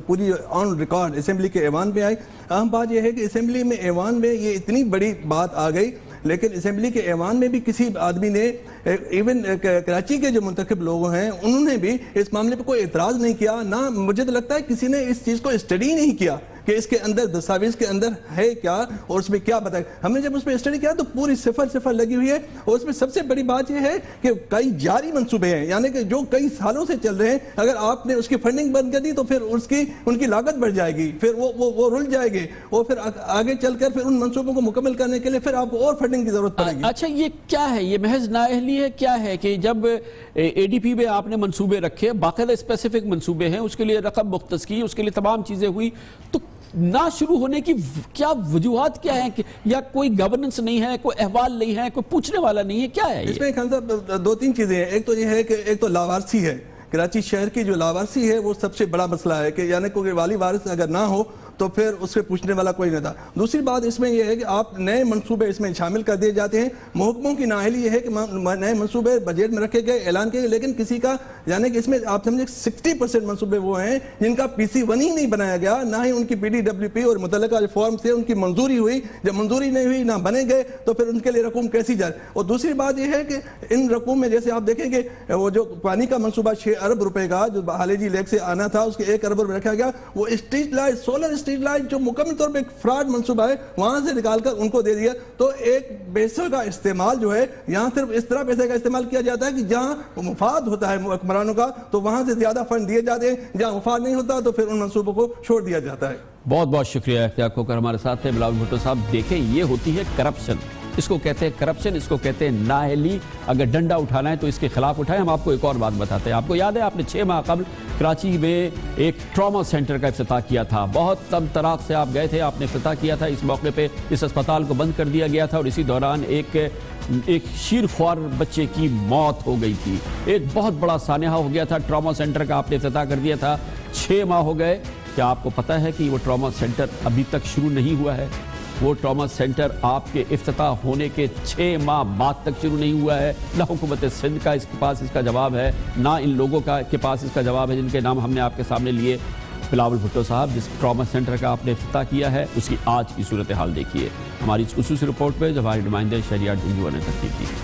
[SPEAKER 8] پوری آن ریکارڈ اسمبلی کے ایوان پہ آئی، اہم بات یہ ہے کہ اسمبلی میں ایوان میں یہ اتنی بڑی بات آ گئی، لیکن اسمبلی کے ایوان میں بھی کسی آدمی نے، ایون کراچی کے جو منتخب لوگ ہیں انہوں نے بھی اس معاملے پہ کوئی اعتراض نہیں کیا، نہ مجھے تو لگتا ہے کسی نے اس چیز کو اسٹڈی نہیں کیا کہ اس کے اندر دستاویز کے اندر ہے کیا اور اس میں کیا بتایا. ہم نے جب اس پہ اسٹڈی کیا تو پوری صفر لگی ہوئی ہے, اور اس میں سب سے بڑی بات یہ ہے کہ کئی جاری منصوبے ہیں, یعنی کہ جو کئی سالوں سے چل رہے ہیں, اگر آپ نے اس کی فنڈنگ بند کر دی تو پھر ان کی لاگت بڑھ جائے گی, پھر وہ رل جائے گے, اور پھر آگے چل کر پھر ان منصوبوں کو مکمل کرنے کے لیے پھر آپ کو اور فنڈنگ کی ضرورت پڑے گی.
[SPEAKER 2] اچھا, یہ کیا ہے, یہ محض نااہلی ہے, کیا ہے کہ جب اے ڈی پی میں آپ نے منصوبے رکھے, باقاعدہ اسپیسیفک منصوبے ہیں, اس کے لیے رقم مختص کی, اس کے لیے تمام چیزیں ہوئی, تو نہ شروع ہونے کی کیا وجوہات کیا ہیں, یا کوئی گورننس نہیں ہے, کوئی احوال نہیں ہے, کوئی پوچھنے والا نہیں ہے, کیا ہے
[SPEAKER 8] اس میں خان صاحب دو تین چیزیں ہیں. ایک تو یہ ہے کہ ایک تو لاوارسی ہے, کراچی شہر کی جو لاوارسی ہے وہ سب سے بڑا مسئلہ ہے, کہ یعنی کوئی والی وارث اگر نہ ہو تو پھر اس سے پوچھنے والا کوئی نہیں تھا. دوسری بات اس میں یہ ہے کہ آپ نئے منصوبے اس میں شامل کر دیے جاتے ہیں. محکموں کی نااہلی یہ ہے کہ نئے منصوبے بجٹ میں رکھے گئے, اعلان کیے گئے, لیکن کسی کا یعنی کہ اس میں آپ سمجھیں 60% منصوبے وہ ہیں جن کا PC1 ہی نہیں بنایا گیا, نہ ہی ان کی PDWP اور متعلقہ فارم سے ان کی منظوری ہوئی. جب منظوری نہیں ہوئی, نہ بنے گئے, تو پھر ان کے لیے رقم کیسی جائے. اور دوسری بات یہ ہے کہ ان رقم میں جیسے آپ دیکھیں گے وہ جو پانی کا منصوبہ 6 ارب روپے کا جو حالیجی لیک سے آنا تھا, اس کے 1 ارب روپے رکھا گیا. وہ street light, solar street light جو مکمل طور پہ ایک فراڈ منصوبہ ہے, وہاں سے نکال کر ان کو دے دیا. تو ایک پیسے کا استعمال جو ہے, یہاں صرف اس طرح پیسے کا استعمال کیا جاتا ہے کہ جہاں مفاد ہوتا ہے حکمرانوں کا تو وہاں سے زیادہ فنڈ دیے جاتے ہیں, جہاں مفاد نہیں ہوتا تو پھر ان منصوبوں کو چھوڑ دیا جاتا ہے.
[SPEAKER 2] بہت بہت شکریہ اختیار کھوکھر ہمارے ساتھ تھے. بلاول بھٹو صاحب, دیکھیں یہ ہوتی ہے کرپشن, اس کو کہتے ہیں کرپشن, اس کو کہتے ہیں نااہلی. اگر ڈنڈا اٹھانا ہے تو اس کے خلاف اٹھائیں. ہم آپ کو ایک اور بات بتاتے ہیں. آپ کو یاد ہے آپ نے 6 ماہ قبل کراچی میں ایک ٹراما سینٹر کا افتتاح کیا تھا, بہت تم تراق سے آپ گئے تھے, آپ نے افتتاح کیا تھا. اس موقع پہ اس اسپتال کو بند کر دیا گیا تھا, اور اسی دوران ایک شیر خوار بچے کی موت ہو گئی تھی. ایک بہت بڑا سانحہ ہو گیا تھا ٹراما سینٹر کا, آپ نے افتتاح کر دیا تھا. 6 ماہ ہو گئے. کیا آپ کو پتہ ہے کہ وہ ٹراما سینٹر ابھی تک شروع نہیں ہوا ہے؟ وہ ٹراما سینٹر آپ کے افتتاح ہونے کے 6 ماہ بعد تک شروع نہیں ہوا ہے. نہ حکومت سندھ کا اس کے پاس اس کا جواب ہے, نہ ان لوگوں کے پاس اس کا جواب ہے جن کے نام ہم نے آپ کے سامنے لیے. بلاول بھٹو صاحب, جس ٹراما سینٹر کا آپ نے افتتاح کیا ہے اس کی آج کی صورتحال دیکھیے. ہماری اس خصوصی رپورٹ پہ جو ہمارے نمائندے شہریار جنجوہ نے ترتیب کی.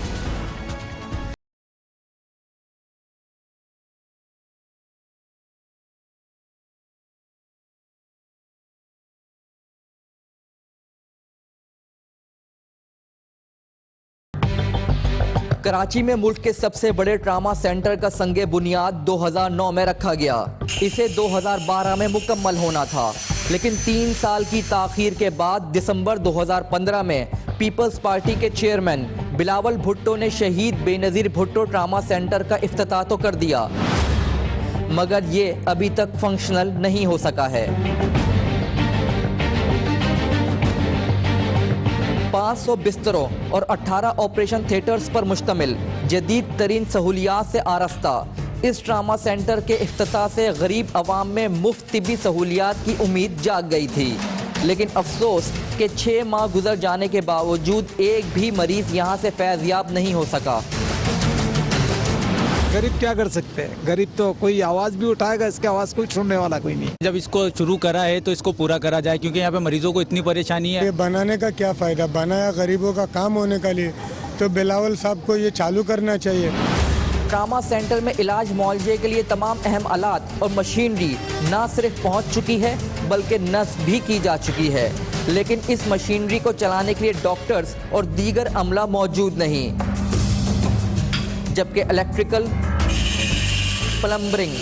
[SPEAKER 9] کراچی میں ملک کے سب سے بڑے ٹراما سینٹر کا سنگ بنیاد 2009 میں رکھا گیا. اسے 2012 میں مکمل ہونا تھا, لیکن 3 سال کی تاخیر کے بعد دسمبر 2015 میں پیپلز پارٹی کے چیئرمین بلاول بھٹو نے شہید بے نظیر بھٹو ٹراما سینٹر کا افتتاح تو کر دیا, مگر یہ ابھی تک فنکشنل نہیں ہو سکا ہے. 500 بستروں اور 18 آپریشن تھیٹرز پر مشتمل جدید ترین سہولیات سے آراستہ اس ٹراما سینٹر کے افتتاح سے غریب عوام میں مفت طبی سہولیات کی امید جاگ گئی تھی. لیکن افسوس کہ 6 ماہ گزر جانے کے باوجود ایک بھی مریض یہاں سے فیض یاب نہیں ہو سکا.
[SPEAKER 10] غریب کیا کر سکتے ہیں, غریب تو کوئی آواز بھی اٹھائے گا, اس کی آواز کوئی سننے والا کوئی نہیں.
[SPEAKER 11] جب اس کو شروع کرا ہے تو اس کو پورا کرا جائے, کیونکہ یہاں پہ مریضوں کو اتنی پریشانی ہے.
[SPEAKER 12] یہ بنانے کا کیا فائدہ, بنایا غریبوں کا کام ہونے کے لیے, تو بلاول صاحب کو یہ چالو کرنا چاہیے.
[SPEAKER 9] ٹراما سینٹر میں علاج معالجے کے لیے تمام اہم آلات اور مشینری نہ صرف پہنچ چکی ہے بلکہ نصب بھی کی جا چکی ہے, لیکن اس مشینری کو چلانے کے لیے ڈاکٹرز اور دیگر عملہ موجود نہیں, جبکہ الیکٹریکل, پلمبرنگ,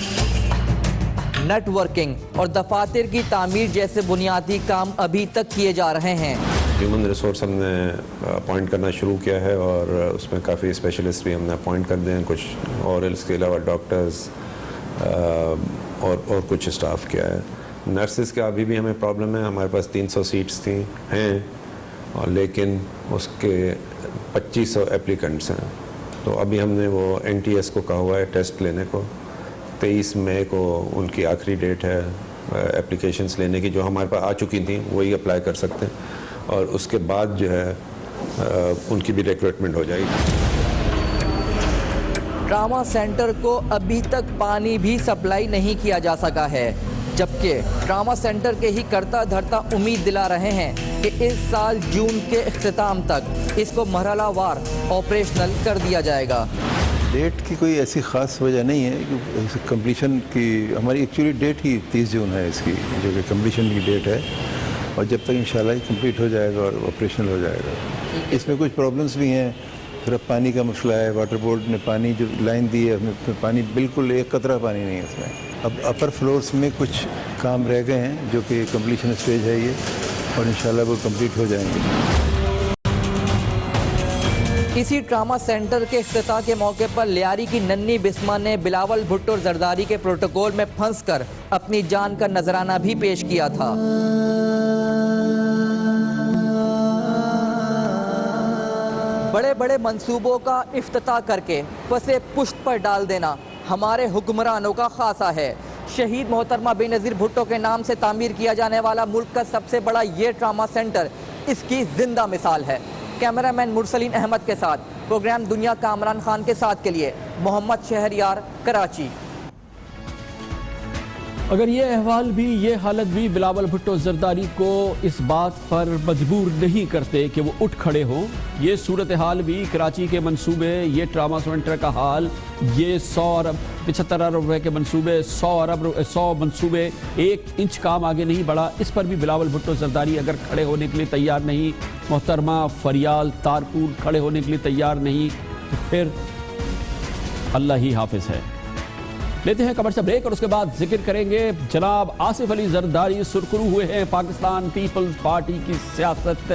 [SPEAKER 9] نیٹ ورکنگ اور دفاتر کی تعمیر جیسے بنیادی کام ابھی تک کیے جا رہے ہیں.
[SPEAKER 13] ہیومن ریسورس ہم نے اپوائنٹ کرنا شروع کیا ہے, اور اس میں کافی اسپیشلسٹ بھی ہم نے اپوائنٹ کر دیں, کچھ اور اس کے علاوہ ڈاکٹرز اور کچھ اسٹاف کیا ہے. نرسز کا ابھی بھی ہمیں پرابلم ہے, ہمارے پاس 300 سیٹس ہیں, اور لیکن اس کے 2500 اپلیکنٹس ہیں. تو ابھی ہم نے وہ NTS کو کہا ہوا ہے ٹیسٹ لینے کو. 23 مئی کو ان کی آخری ڈیٹ ہے اپلیکیشنز لینے کی, جو ہمارے پاس آ چکی تھیں وہی اپلائی کر سکتے ہیں, اور اس کے بعد جو ہے ان کی بھی ریکروٹمنٹ ہو جائے گی.
[SPEAKER 9] ٹراما سینٹر کو ابھی تک پانی بھی سپلائی نہیں کیا جا سکا ہے, جبکہ ٹراما سینٹر کے ہی کرتا دھرتا امید دلا رہے ہیں کہ اس سال جون کے اختتام تک اس کو مرحلہ وار آپریشنل کر دیا جائے گا.
[SPEAKER 14] ڈیٹ کی کوئی ایسی خاص وجہ نہیں ہے کہ کمپلیشن کی ہماری ایکچولی ڈیٹ ہی 30 جون ہے اس کی جو کہ کمپلیشن کی ڈیٹ ہے اور جب تک انشاءاللہ یہ کمپلیٹ ہو جائے گا اور آپریشنل ہو جائے گا. اس میں کچھ پرابلمس بھی ہیں. پھر اب پانی کا مسئلہ ہے. واٹر بورڈ نے پانی جو لائن دی ہے اس میں پانی بالکل ایک قطرہ پانی نہیں ہے اس میں. اب اپر فلورس میں کچھ کام رہ گئے ہیں جو کہ کمپلیشن اسٹیج ہے یہ اور انشاءاللہ وہ کمپلیٹ ہو جائیں گے.
[SPEAKER 9] اسی ٹراما سینٹر کے افتتاح کے موقع پر لیاری کی ننھی بسما نے بلاول بھٹو زرداری کے پروٹوکول میں پھنس کر اپنی جان کا نذرانہ بھی پیش کیا تھا. بڑے بڑے منصوبوں کا افتتاح کر کے پسے پشت پر ڈال دینا ہمارے حکمرانوں کا خاصہ ہے. شہید محترمہ بے نظیر بھٹو کے نام سے تعمیر کیا جانے والا ملک کا سب سے بڑا یہ ٹراما سینٹر اس کی زندہ مثال ہے. کیمرہ مین مرسلین احمد کے ساتھ پروگرام دنیا کامران خان کے ساتھ کے لیے محمد شہریار، کراچی.
[SPEAKER 2] اگر یہ احوال بھی، یہ حالت بھی بلاول بھٹو زرداری کو اس بات پر مجبور نہیں کرتے کہ وہ اٹھ کھڑے ہوں. یہ صورتحال بھی کراچی کے منصوبے، یہ ٹراما سینٹر کا حال، یہ 75 ارب روپے کے منصوبے، 100 منصوبے، 1 انچ کام آگے نہیں بڑھا. اس پر بھی بلاول بھٹو زرداری اگر کھڑے ہونے کے لیے تیار نہیں، محترمہ فریال تارپور کھڑے ہونے کے لیے تیار نہیں، تو پھر اللہ ہی حافظ ہے. لیتے ہیں کمرشل بریک اور اس کے بعد ذکر کریں گے جناب آصف علی زرداری سرخرو ہوئے ہیں. پاکستان پیپلز پارٹی کی سیاست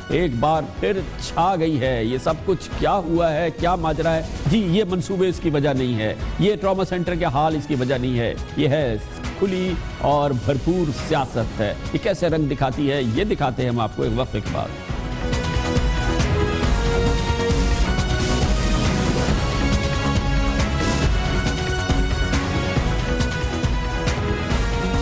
[SPEAKER 2] ایک بار پھر چھا گئی ہے. یہ سب کچھ کیا ہوا ہے، کیا ماجرا ہے؟ جی یہ منصوبے اس کی وجہ نہیں ہے، یہ ٹراما سینٹر کے حال اس کی وجہ نہیں ہے، یہ ہے کھلی اور بھرپور سیاست ہے. یہ کیسے رنگ دکھاتی ہے یہ دکھاتے ہیں ہم آپ کو ایک وقفے کے بعد.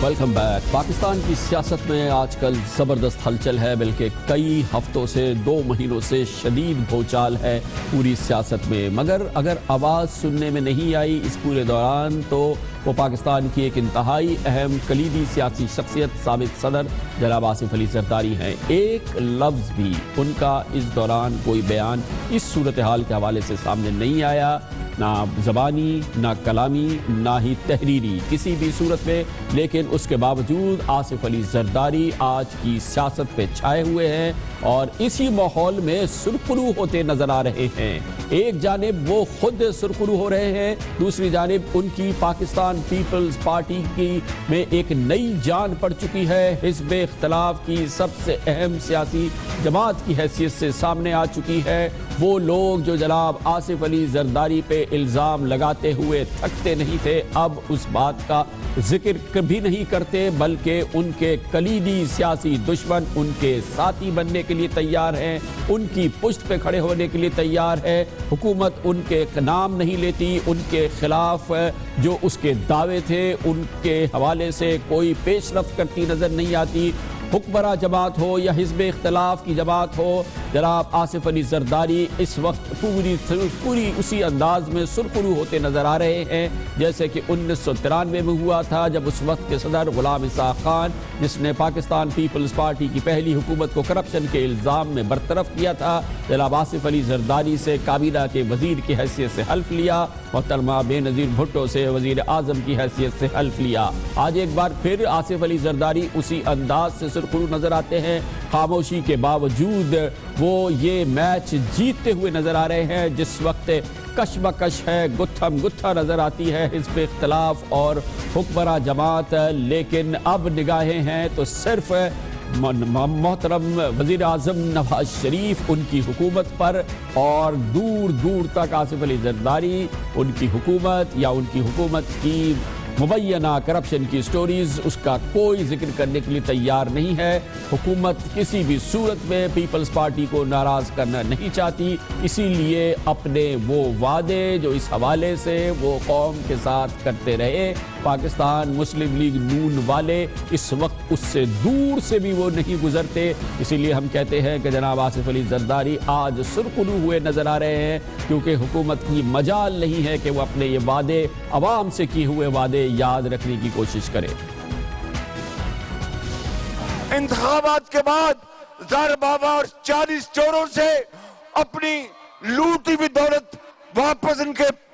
[SPEAKER 2] Welcome back. پاکستان کی سیاست میں آج کل زبردست ہلچل ہے، بلکہ کئی ہفتوں سے 2 مہینوں سے شدید بھوچال ہے پوری سیاست میں. مگر اگر آواز سننے میں نہیں آئی اس پورے دوران تو وہ پاکستان کی ایک انتہائی اہم کلیدی سیاسی شخصیت سابق صدر جناب آصف علی زرداری ہیں. ایک لفظ بھی ان کا اس دوران کوئی بیان اس صورتحال کے حوالے سے سامنے نہیں آیا، نہ زبانی، نہ کلامی، نہ ہی تحریری، کسی بھی صورت میں. لیکن اس کے باوجود آصف علی زرداری آج کی سیاست پہ چھائے ہوئے ہیں اور اسی ماحول میں سرخرو ہوتے نظر آ رہے ہیں. ایک جانب وہ خود سرخرو ہو رہے ہیں، دوسری جانب ان کی پاکستان پیپلز پارٹی کی میں ایک نئی جان پڑ چکی ہے. حزب اختلاف کی سب سے اہم سیاسی جماعت کی حیثیت سے سامنے آ چکی ہے. وہ لوگ جو جناب آصف علی زرداری پہ الزام لگاتے ہوئے تھکتے نہیں تھے، اب اس بات کا ذکر کبھی نہیں کرتے، بلکہ ان کے کلیدی سیاسی دشمن ان کے ساتھی بننے کے لیے تیار ہیں، ان کی پشت پہ کھڑے ہونے کے لیے تیار ہے. حکومت ان کے نام نہیں لیتی، ان کے خلاف جو اس کے دعوے تھے ان کے حوالے سے کوئی پیش رفت کرتی نظر نہیں آتی. حکمراں جماعت ہو یا حزب اختلاف کی جماعت ہو، جناب آصف علی زرداری اس وقت پوری اسی انداز میں سرخرو ہوتے نظر آ رہے ہیں جیسے کہ 1993 میں ہوا تھا، جب اس وقت کے صدر غلام اسحاق خان، جس نے پاکستان پیپلز پارٹی کی پہلی حکومت کو کرپشن کے الزام میں برطرف کیا تھا، جناب آصف علی زرداری سے کابینہ کے وزیر کی حیثیت سے حلف لیا، محترمہ بے نظیر بھٹو سے وزیر اعظم کی حیثیت سے حلف لیا. آج ایک بار پھر آصف علی زرداری اسی انداز سے سرخرو نظر آتے ہیں. خاموشی کے باوجود وہ یہ میچ جیتتے ہوئے نظر آ رہے ہیں. جس وقت کشمکش ہے، گتھم گتھا نظر آتی ہے حزب اختلاف اور حکمراں جماعت، لیکن اب نگاہیں ہیں تو صرف محترم وزیر اعظم نواز شریف، ان کی حکومت پر، اور دور دور تک آصف علی زرداری، ان کی حکومت یا ان کی حکومت کی مبینہ کرپشن کی سٹوریز، اس کا کوئی ذکر کرنے کے لیے تیار نہیں ہے. حکومت کسی بھی صورت میں پیپلز پارٹی کو ناراض کرنا نہیں چاہتی، اسی لیے اپنے وہ وعدے جو اس حوالے سے وہ قوم کے ساتھ کرتے رہے، پاکستان مسلم لیگ نون والے اس وقت اس سے دور سے بھی وہ نہیں گزرتے. اسی لیے ہم کہتے ہیں کہ جناب آصف علی زرداری آج سرخرو ہوئے نظر آ رہے ہیں، کیونکہ حکومت کی مجال نہیں ہے کہ وہ اپنے یہ وعدے، عوام سے کیے ہوئے وعدے یاد رکھنے کی کوشش کرے.
[SPEAKER 15] انتخابات کے بعد زار بابا اور 40 چوروں سے اپنی لوٹی ہوئی دولت واپس ان کے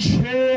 [SPEAKER 16] 6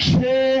[SPEAKER 16] 6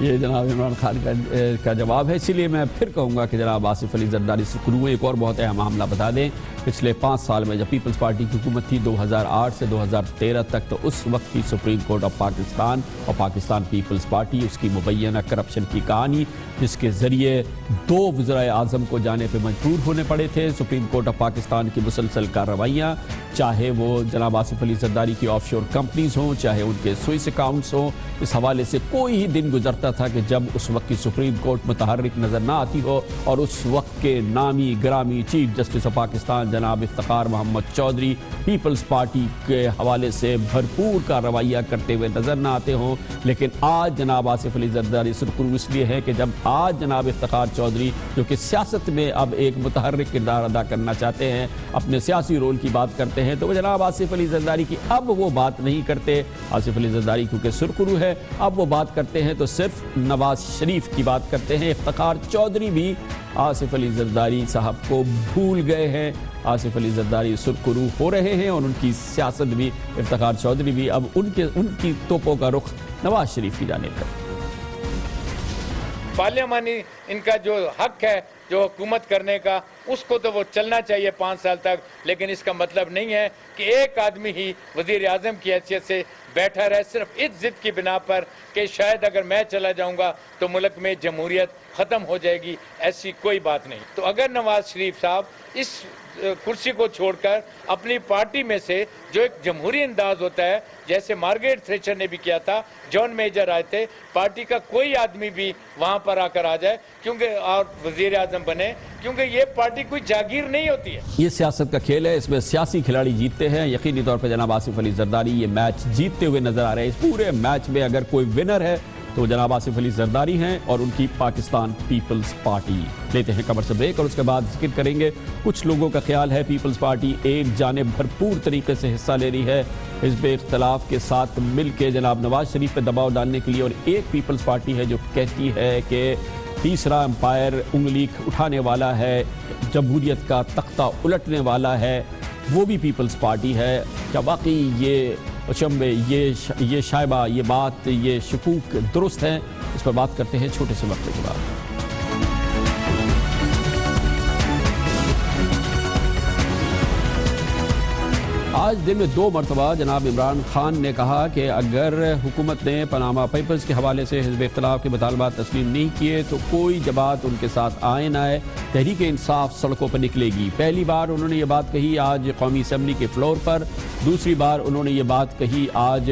[SPEAKER 2] یہ جناب عمران خان کا جواب ہے. اسی لیے میں پھر کہوں گا کہ جناب آصف علی زرداری سرخرو ایک اور بہت اہم معاملہ بتا دیں. پچھلے 5 سال میں جب پیپلز پارٹی کی حکومت تھی 2008 سے 2013 تک، تو اس وقت کی سپریم کورٹ آف پاکستان اور پاکستان پیپلز پارٹی، اس کی مبینہ کرپشن کی کہانی جس کے ذریعے 2 وزرائے اعظم کو جانے پہ مجبور ہونے پڑے تھے. سپریم کورٹ آف پاکستان کی مسلسل کارروائیاں، چاہے وہ جناب آصف علی زرداری کی آف شور کمپنیز ہوں، چاہے ان کے سوئس اکاؤنٹس ہوں، اس حوالے سے کوئی ہی دن گزرتا تھا کہ جب اس وقت کی سپریم کورٹ متحرک نظر نہ آتی ہو اور اس وقت کے نامی گرامی چیف جسٹس آف پاکستان جناب افتخار محمد چودھری پیپلز پارٹی کے حوالے سے بھرپور کارروائیاں کرتے ہوئے نظر نہ آتے ہوں. لیکن آج جناب آصف علی زرداری سرخرو اس لیے ہے کہ جب آج جناب افتخار چودھری جو کہ سیاست میں اب ایک متحرک کردار ادا کرنا چاہتے ہیں، اپنے سیاسی رول کی بات کرتے ہیں، تو وہ جناب آصف علی زرداری کی اب وہ بات نہیں کرتے. آصف علی زرداری کیونکہ سرخرو ہے، اب وہ بات کرتے ہیں تو صرف نواز شریف کی بات کرتے ہیں. افتخار چودھری بھی آصف علی زرداری صاحب کو بھول گئے ہیں. آصف علی زرداری سرخرو ہو رہے ہیں اور ان کی سیاست بھی، افتخار چودھری بھی اب ان کی توپوں کا رخ نواز شریف کی جانب ہے.
[SPEAKER 1] پارلیمانی ان کا جو حق ہے جو حکومت کرنے کا، اس کو تو وہ چلنا چاہیے 5 سال تک، لیکن اس کا مطلب نہیں ہے کہ ایک آدمی ہی وزیر اعظم کی حیثیت سے بیٹھا رہے صرف اس ضد کی بنا پر کہ شاید اگر میں چلا جاؤں گا تو ملک میں جمہوریت ختم ہو جائے گی. ایسی کوئی بات نہیں. تو اگر نواز شریف صاحب اس کرسی کو چھوڑ کر اپنی پارٹی میں سے جو ایک جمہوری انداز ہوتا ہے، جیسے مارگریٹ تھریچر نے بھی کیا تھا، جان میجر آئے تھے، پارٹی کا کوئی آدمی بھی وہاں پر آ کر آ جائے کیونکہ اور وزیر اعظم بنے، کیونکہ یہ پارٹی کوئی جاگیر نہیں ہوتی ہے.
[SPEAKER 2] یہ سیاست کا کھیل ہے، اس میں سیاسی کھلاڑی جیتتے ہیں. یقینی طور پہ جناب آصف علی زرداری یہ میچ جیتتے ہوئے نظر آ رہے ہیں. اس پورے میچ میں اگر کوئی ونر ہے تو جناب آصف علی زرداری ہیں اور ان کی پاکستان پیپلز پارٹی. لیتے ہیں کمر سے بریک اور اس کے بعد ذکر کریں گے. کچھ لوگوں کا خیال ہے پیپلز پارٹی ایک جانب بھرپور طریقے سے حصہ لے رہی ہے حزب اختلاف کے ساتھ مل کے جناب نواز شریف پہ دباؤ ڈالنے کے لیے، اور ایک پیپلز پارٹی ہے جو کہتی ہے کہ تیسرا امپائر انگلی اٹھانے والا ہے، جمہوریت کا تختہ الٹنے والا ہے، وہ بھی پیپلز پارٹی ہے. کیا واقعی یہ اچنبے، یہ شائبہ، یہ بات، یہ شکوک درست ہیں؟ اس پر بات کرتے ہیں چھوٹے سے وقت کے بعد. آج دن میں 2 مرتبہ جناب عمران خان نے کہا کہ اگر حکومت نے پاناما پیپرز کے حوالے سے حزب اختلاف کے مطالبات تسلیم نہیں کیے تو کوئی جماعت ان کے ساتھ آئے نہ آئے، تحریک انصاف سڑکوں پر نکلے گی. پہلی بار انہوں نے یہ بات کہی آج قومی اسمبلی کے فلور پر، دوسری بار انہوں نے یہ بات کہی آج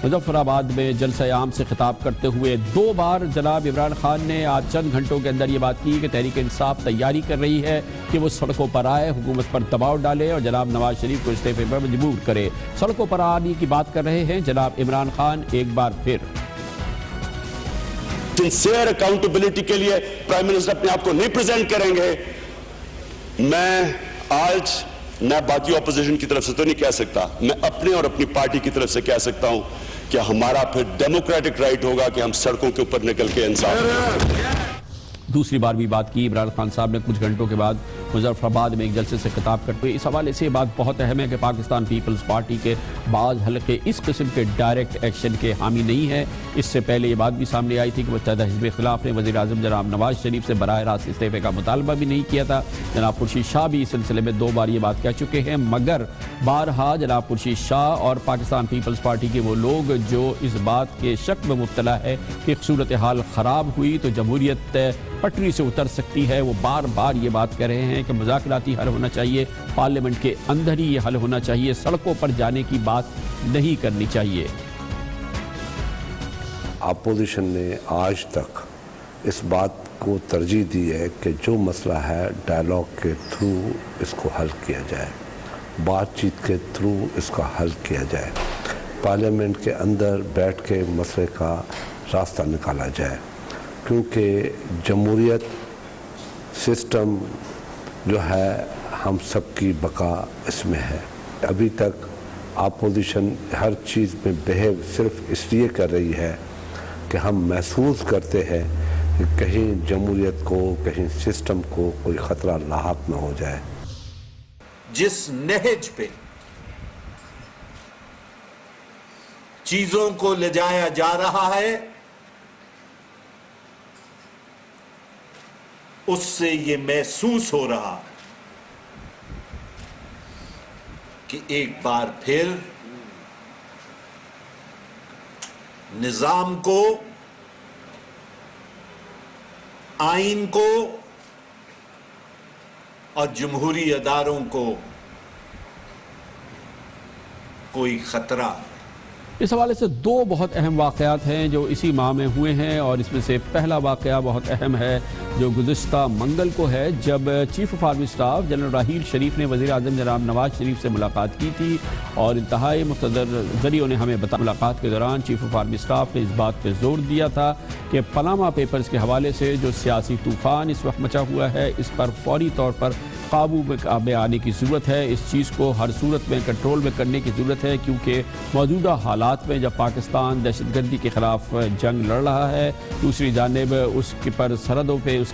[SPEAKER 2] مظفر آباد میں جلسہ عام سے خطاب کرتے ہوئے. 2 بار جناب عمران خان نے آج چند گھنٹوں کے اندر یہ بات کی کہ تحریک انصاف تیاری کر رہی ہے کہ وہ سڑکوں پر آئے، حکومت پر دباؤ ڈالے اور جناب نواز شریف کو استعفے پر مجبور کرے. سڑکوں پر آنے کی بات کر رہے ہیں جناب عمران خان ایک بار پھر.
[SPEAKER 17] سنسیئر اکاؤنٹیبلٹی کے لیے پرائم منسٹر اپنے آپ کو نہیں پریزنٹ کریں گے. میں آج میں باقی اپوزیشن کی طرف سے تو نہیں کہہ سکتا، میں اپنے اور اپنی پارٹی کی طرف سے کہہ سکتا ہوں کہ ہمارا پھر ڈیموکریٹک رائٹ ہوگا کہ ہم سڑکوں کے اوپر نکل کے انصاف.
[SPEAKER 2] دوسری بار بھی بات کی عمران خان صاحب نے کچھ گھنٹوں کے بعد مظفر آباد میں ایک جلسے سے خطاب کرتے ہوئے. اس حوالے سے یہ بات بہت اہم ہے کہ پاکستان پیپلز پارٹی کے بعض حلقے اس قسم کے ڈائریکٹ ایکشن کے حامی نہیں ہیں. اس سے پہلے یہ بات بھی سامنے آئی تھی کہ متحدہ حزب اختلاف نے وزیر اعظم جناب نواز شریف سے براہ راست استعفے کا مطالبہ بھی نہیں کیا تھا. جناب خورشید شاہ بھی اس سلسلے میں 2 بار یہ بات کہہ چکے ہیں، مگر بارہا جناب خورشید شاہ اور پاکستان پیپلز پارٹی کے وہ لوگ جو اس بات کے شک میں مبتلا ہے کہ صورتحال خراب ہوئی تو جمہوریت پٹری سے اتر سکتی ہے، وہ بار بار یہ بات کہہ رہے ہیں کہ مذاکراتی حل ہونا چاہیے، پارلیمنٹ کے اندر ہی یہ حل ہونا چاہیے، سڑکوں پر جانے کی بات نہیں کرنی چاہیے.
[SPEAKER 18] اپوزیشن نے آج تک اس بات کو ترجیح دی ہے کہ جو مسئلہ ہے ڈائلاگ کے تھرو اس کو حل کیا جائے، بات چیت کے تھرو اس کا حل کیا جائے، پارلیمنٹ کے اندر بیٹھ کے مسئلے کا راستہ نکالا جائے، کیونکہ جمہوریت سسٹم جو ہے ہم سب کی بقا اس میں ہے. ابھی تک اپوزیشن ہر چیز میں بہیو صرف اس لیے کر رہی ہے کہ ہم محسوس کرتے ہیں کہ کہیں جمہوریت کو، کہیں سسٹم کو کوئی خطرہ لاحق نہ ہو جائے.
[SPEAKER 19] جس نہج پہ چیزوں کو لے جایا جا رہا ہے اس سے یہ محسوس ہو رہا کہ ایک بار پھر نظام کو، آئین کو اور جمہوری اداروں کو کوئی خطرہ۔
[SPEAKER 2] اس حوالے سے دو بہت اہم واقعات ہیں جو اسی ماہ میں ہوئے ہیں، اور اس میں سے پہلا واقعہ بہت اہم ہے جو گزشتہ منگل کو ہے، جب chief of army staff general Raheel Sharif نے وزیر اعظم جناب نواز شریف سے ملاقات کی تھی، اور انتہائی مقتدر ذریعوں نے ہمیں بتایا ملاقات کے دوران چیف آف آرمی اسٹاف نے اس بات پہ زور دیا تھا کہ پاناما پیپرز کے حوالے سے جو سیاسی طوفان اس وقت مچا ہوا ہے، اس پر فوری طور پر قابو میں آنے کی ضرورت ہے۔ اس چیز کو ہر صورت میں کنٹرول میں کرنے کی ضرورت ہے، کیونکہ موجودہ حالات میں جب پاکستان دہشت گردی کے خلاف جنگ لڑ رہا ہے، دوسری جانب اس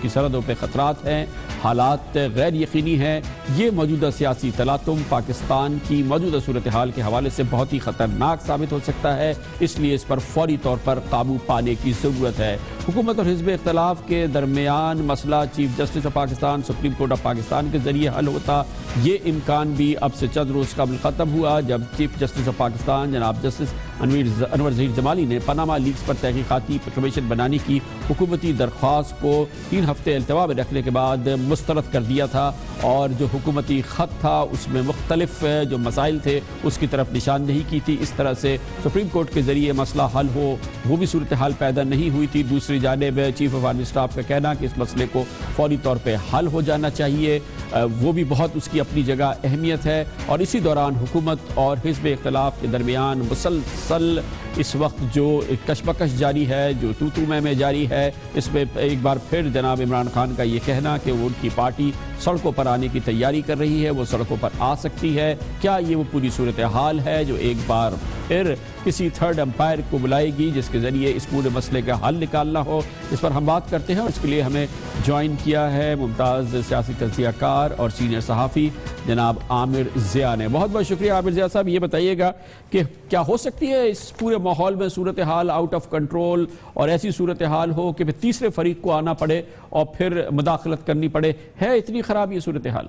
[SPEAKER 2] کی سرحدوں پہ خطرات ہیں، حالات غیر یقینی ہیں، یہ موجودہ سیاسی تلاطم پاکستان کی موجودہ صورتحال کے حوالے سے بہت ہی خطرناک ثابت ہو سکتا ہے، اس لیے اس پر فوری طور پر قابو پانے کی ضرورت ہے۔ حکومت اور حزب اختلاف کے درمیان مسئلہ chief justice of Pakistan, supreme court of Pakistan کے ذریعے حل ہوتا، یہ امکان بھی اب سے چند روز قبل ختم ہوا، جب چیف جسٹس آف پاکستان جناب جسٹس انور ظہیر جمالی نے پاناما لیکس پر تحقیقاتی کمیشن بنانے کی حکومتی درخواست کو 3 ہفتے التوا میں رکھنے کے بعد مسترد کر دیا تھا، اور جو حکومتی خط تھا اس میں مختلف جو مسائل تھے اس کی طرف نشاندہی کی تھی۔ اس طرح سے سپریم کورٹ کے ذریعے مسئلہ حل ہو، وہ بھی صورتحال پیدا نہیں ہوئی تھی۔ دوسری جانب چیف آف آرمی اسٹاف کا کہنا کہ اس مسئلے کو فوری طور پہ حل ہو جانا چاہیے، وہ بھی بہت اس کی اپنی جگہ اہمیت ہے، اور اسی دوران حکومت اور حزب اختلاف کے درمیان مسلسل اس وقت جو کشمکش جاری ہے، جو تو میں جاری ہے، اس میں ایک بار پھر جناب عمران خان کا یہ کہنا کہ وہ ان کی پارٹی سڑکوں پر آنے کی تیاری کر رہی ہے، وہ سڑکوں پر آ سکتی ہے، کیا یہ وہ پوری صورتحال ہے جو ایک بار پھر کسی تھرڈ امپائر کو بلائے گی جس کے ذریعے اس پورے مسئلے کا حل نکالنا ہو؟ اس پر ہم بات کرتے ہیں، اور اس کے لیے ہمیں جوائن کیا ہے ممتاز سیاسی تجزیہ کار اور سینئر صحافی جناب عامر ضیاء نے۔ بہت بہت شکریہ عامر ضیاء صاحب۔ یہ بتائیے گا کہ کیا ہو سکتی ہے اس پورے ماحول میں صورتحال آؤٹ آف کنٹرول، اور ایسی صورتحال ہو کہ پھر تیسرے فریق کو آنا پڑے اور پھر مداخلت کرنی پڑے؟ ہے اتنی خراب یہ صورتحال؟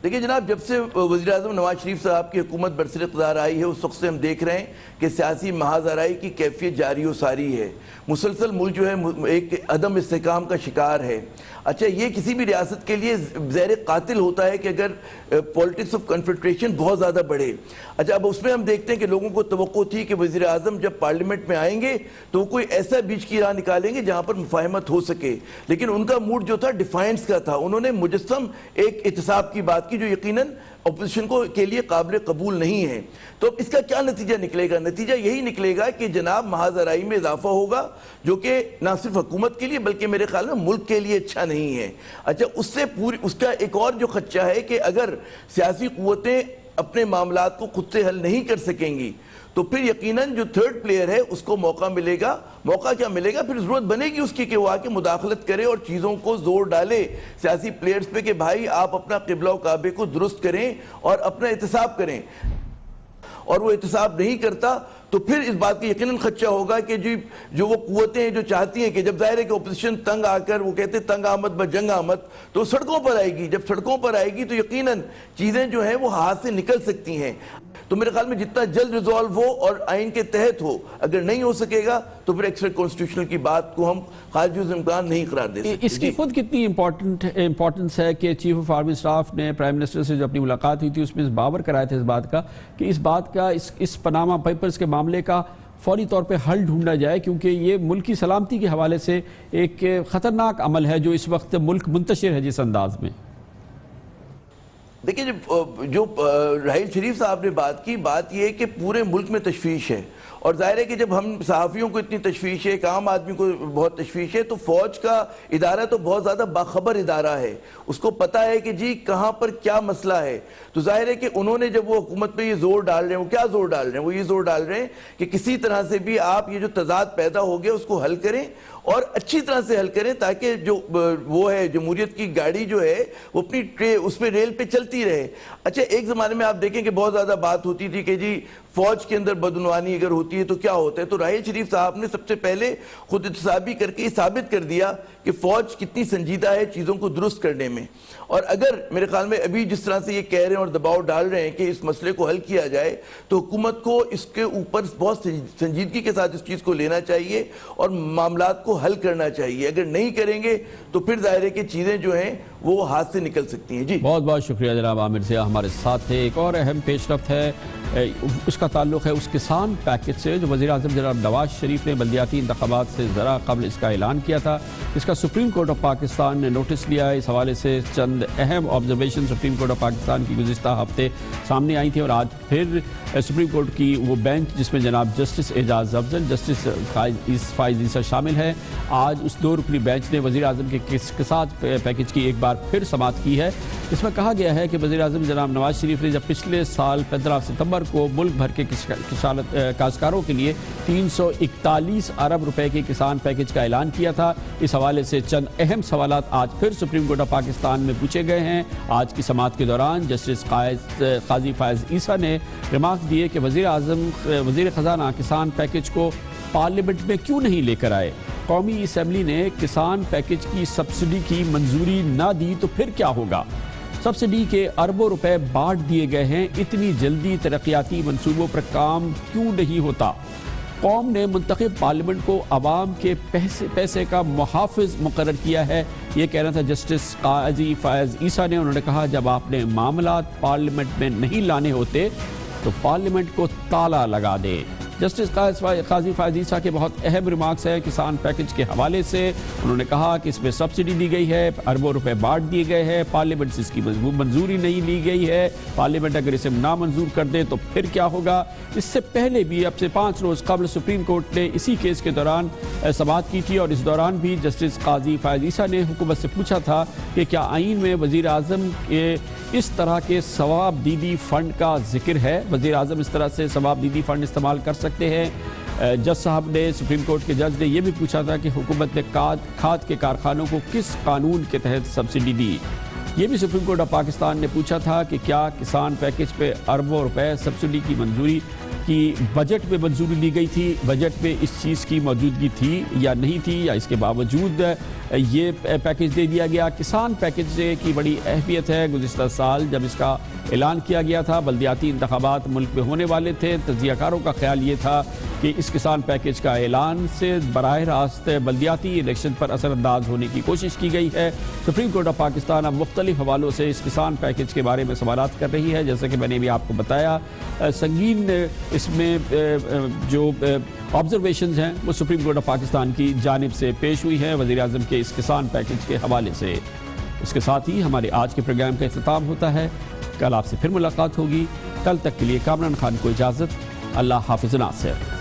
[SPEAKER 3] دیکھیں جناب، جب سے وزیر اعظم نواز شریف صاحب کی حکومت برسر اقتدار آئی ہے، اس وقت سے ہم دیکھ رہے ہیں کہ سیاسی محاذ آرائی کی کیفیت جاری و ساری ہے۔ مسلسل ملک جو ہے ایک عدم استحکام کا شکار ہے۔ اچھا، یہ کسی بھی ریاست کے لیے زہر قاتل ہوتا ہے کہ اگر پولیٹکس آف کنفیڈریشن بہت زیادہ بڑھے۔ اچھا، اب اس میں ہم دیکھتے ہیں کہ لوگوں کو توقع تھی کہ وزیر اعظم جب پارلیمنٹ میں آئیں گے تو وہ کوئی ایسا بیچ کی راہ نکالیں گے جہاں پر مفاہمت ہو سکے، لیکن ان کا موڈ جو تھا ڈیفائنس کا تھا۔ انہوں نے مجسم ایک احتساب کی بات کی جو یقیناً اپوزیشن کو کے لیے قابل قبول نہیں ہے۔ تو اس کا کیا نتیجہ نکلے گا؟ نتیجہ یہی نکلے گا کہ جناب محاذ آرائی میں اضافہ ہوگا، جو کہ نہ صرف حکومت کے لیے بلکہ میرے خیال میں ملک کے لیے اچھا نہیں ہے۔ اچھا، اس کا ایک اور جو خدشہ ہے کہ اگر سیاسی قوتیں اپنے معاملات کو خود سے حل نہیں کر سکیں گی تو پھر یقیناً جو تھرڈ پلیئر ہے اس کو موقع ملے گا۔ موقع کیا ملے گا؟ پھر ضرورت بنے گی اس کی کہ وہ آ کے مداخلت کرے اور چیزوں کو زور ڈالے سیاسی پلیئرز پہ کہ بھائی آپ اپنا قبلہ و کعبے کو درست کریں اور اپنا احتساب کریں، اور وہ احتساب نہیں کرتا تو پھر اس بات کا یقیناً خدشہ ہوگا کہ جو وہ قوتیں جو چاہتی ہیں کہ جب ظاہر ہے کہ اپوزیشن تنگ آ کر، وہ کہتے ہیں تنگ آمد بجنگ آمد، تو سڑکوں پر آئے گی۔ جب سڑکوں پر آئے گی تو یقیناً چیزیں جو ہیں وہ ہاتھ سے نکل سکتی ہیں۔ تو میرے خیال میں جتنا جلد ریزالو ہو اور آئین کے تحت ہو، اگر نہیں ہو سکے گا تو پھر ایکسٹرا کانسٹیٹیوشنل کی بات کو ہم خارجی امکان نہیں قرار دے سکتے۔
[SPEAKER 2] اس کی خود کتنی امپورٹنس ہے کہ چیف آف آرمی اسٹاف نے پرائم منسٹر سے جو اپنی ملاقات ہوئی تھی اس میں باور کرایا تھا اس بات کا اس پاناما پیپرز کے معاملے کا فوری طور پہ حل ڈھونڈا جائے، کیونکہ یہ ملک کی سلامتی کے حوالے سے ایک خطرناک عمل ہے جو اس وقت ملک منتشر ہے جس انداز میں۔
[SPEAKER 3] دیکھیں، جو راحیل شریف صاحب نے بات کی، بات یہ ہے کہ پورے ملک میں تشویش ہے، اور ظاہر ہے کہ جب ہم صحافیوں کو اتنی تشویش ہے، ایک عام آدمی کو بہت تشویش ہے، تو فوج کا ادارہ تو بہت زیادہ باخبر ادارہ ہے، اس کو پتہ ہے کہ جی کہاں پر کیا مسئلہ ہے۔ تو ظاہر ہے کہ انہوں نے جب وہ حکومت پہ یہ زور ڈال رہے ہیں، وہ کیا زور ڈال رہے ہیں؟ وہ یہ زور ڈال رہے ہیں کہ کسی طرح سے بھی آپ یہ جو تضاد پیدا ہو گیا اس کو حل کریں، اور اچھی طرح سے حل کریں تاکہ جو وہ ہے جمہوریت کی گاڑی جو ہے وہ اپنی اس پہ ریل پہ چلتی رہے. اچھا ایک زمانے میں آپ دیکھیں کہ بہت زیادہ بات ہوتی تھی کہ جی فوج کے اندر بدعنوانی اگر ہوتی ہے تو کیا ہوتا ہے, تو راحیل شریف صاحب نے سب سے پہلے خود احتسابی کر کے یہ ثابت کر دیا کہ فوج کتنی سنجیدہ ہے چیزوں کو درست کرنے میں. اور اگر میرے خیال میں ابھی جس طرح سے یہ کہہ رہے ہیں اور دباؤ ڈال رہے ہیں کہ اس مسئلے کو حل کیا جائے تو حکومت کو اس کے اوپر بہت سنجیدگی کے ساتھ اس چیز کو لینا چاہیے اور معاملات کو حل کرنا چاہیے. اگر نہیں کریں گے تو پھر ظاہر ہے کہ چیزیں جو ہیں وہ ہاتھ سے نکل سکتی ہیں. جی
[SPEAKER 2] بہت بہت شکریہ جناب عامر ضیاء ہمارے ساتھ تھے. ایک اور اہم پیش رفت ہے, اس کا تعلق ہے اس کسان پیکج سے جو وزیر اعظم جناب نواز شریف نے بلدیاتی انتخابات سے ذرا قبل اس کا اعلان کیا تھا. اس کا سپریم کورٹ آف پاکستان نے نوٹس لیا ہے. اس حوالے سے چند اہم observation supreme court of Pakistan کی گزشتہ ہفتے سامنے آئی تھی اور آج پھر سپریم کورٹ کی وہ بینچ جس میں جناب جسٹس اعجاز افضل, جسٹس فائز عیسیٰ شامل ہیں, آج اس 2 رکنی بینچ نے وزیر اعظم کے کسان پیکج کی ایک بار پھر سماعت کی ہے. اس میں کہا گیا ہے کہ وزیر اعظم جناب نواز شریف نے جب پچھلے سال 15 ستمبر کو ملک بھر کے کاشتکاروں کے لیے 341 ارب روپے کے کسان پیکج کا اعلان کیا تھا. اس حوالے سے چند اہم سوالات آج پھر سپریم کورٹ آف پاکستان میں پوچھے گئے ہیں. آج کی سماعت کے دوران جسٹس قاضی فائز عیسیٰ نے ریمارکس دیے کہ وزیر خزانہ کسان پیکج کو پارلیمنٹ میں کیوں نہیں لے کر آئے. قومی اسمبلی نے کسان پیکج کی سبسڈی کی منظوری نہ دی تو پھر کیا ہوگا. سبسڈی کے اربوں روپے بانٹ دیے گئے ہیں, اتنی جلدی ترقیاتی منصوبوں پر کام کیوں نہیں ہوتا. قوم نے منتخب پارلیمنٹ کو عوام کے پیسے کا محافظ مقرر کیا ہے. یہ کہنا تھا جسٹس قاضی فائز عیسیٰ نے. انہوں نے کہا جب آپ نے معاملات پارلیمنٹ میں نہیں لانے ہوتے تو پارلیمنٹ کو تالا لگا دے. جسٹس قاضی فائز عیسیٰ کے بہت اہم ریمارکس ہیں کسان پیکج کے حوالے سے. انہوں نے کہا کہ اس میں سبسڈی دی گئی ہے, اربوں روپے بانٹ دیے گئے ہیں, پارلیمنٹ سے اس کی منظوری نہیں لی گئی ہے. پارلیمنٹ اگر اسے نامنظور کر دے تو پھر کیا ہوگا. اس سے پہلے بھی اب سے 5 روز قبل سپریم کورٹ نے اسی کیس کے دوران سماعت کی تھی اور اس دوران بھی جسٹس قاضی فائز عیسیٰ نے حکومت سے پوچھا تھا کہ کیا آئین میں وزیر اعظم کے اس طرح کے ثواب دیدی فنڈ کا ذکر ہے. وزیر اعظم اس طرح سے ثواب دیدی فنڈ استعمال کر سکتے ہیں. جج صاحب نے سپریم کورٹ کے جج نے یہ بھی پوچھا تھا کہ حکومت نے کھاد کے کارخانوں کو کس قانون کے تحت سبسڈی دی. یہ بھی سپریم کورٹ آف پاکستان نے پوچھا تھا کہ کیا کسان پیکج پہ اربوں روپے سبسڈی کی منظوری کی بجٹ میں منظوری لی گئی تھی. بجٹ میں اس چیز کی موجودگی تھی یا نہیں تھی, یا اس کے باوجود یہ پیکج دے دیا گیا. کسان پیکج کی بڑی اہمیت ہے. گزشتہ سال جب اس کا اعلان کیا گیا تھا, بلدیاتی انتخابات ملک میں ہونے والے تھے, تجزیہ کاروں کا خیال یہ تھا کہ اس کسان پیکج کا اعلان سے براہ راست بلدیاتی الیکشن پر اثر انداز ہونے کی کوشش کی گئی ہے. سپریم کورٹ آف پاکستان اب مختلف حوالوں سے اس کسان پیکج کے بارے میں سوالات کر رہی ہے. جیسے کہ میں نے بھی آپ کو بتایا, سنگین اس میں جو آبزرویشنز ہیں وہ سپریم کورٹ آف پاکستان کی جانب سے پیش ہوئی ہیں وزیر اعظم کے اس کسان پیکج کے حوالے سے. اس کے ساتھ ہی ہمارے آج کے پروگرام کا اختتام ہوتا ہے. کل آپ سے پھر ملاقات ہوگی. کل تک کے لیے کامران خان کو اجازت. اللہ حافظ ناصر.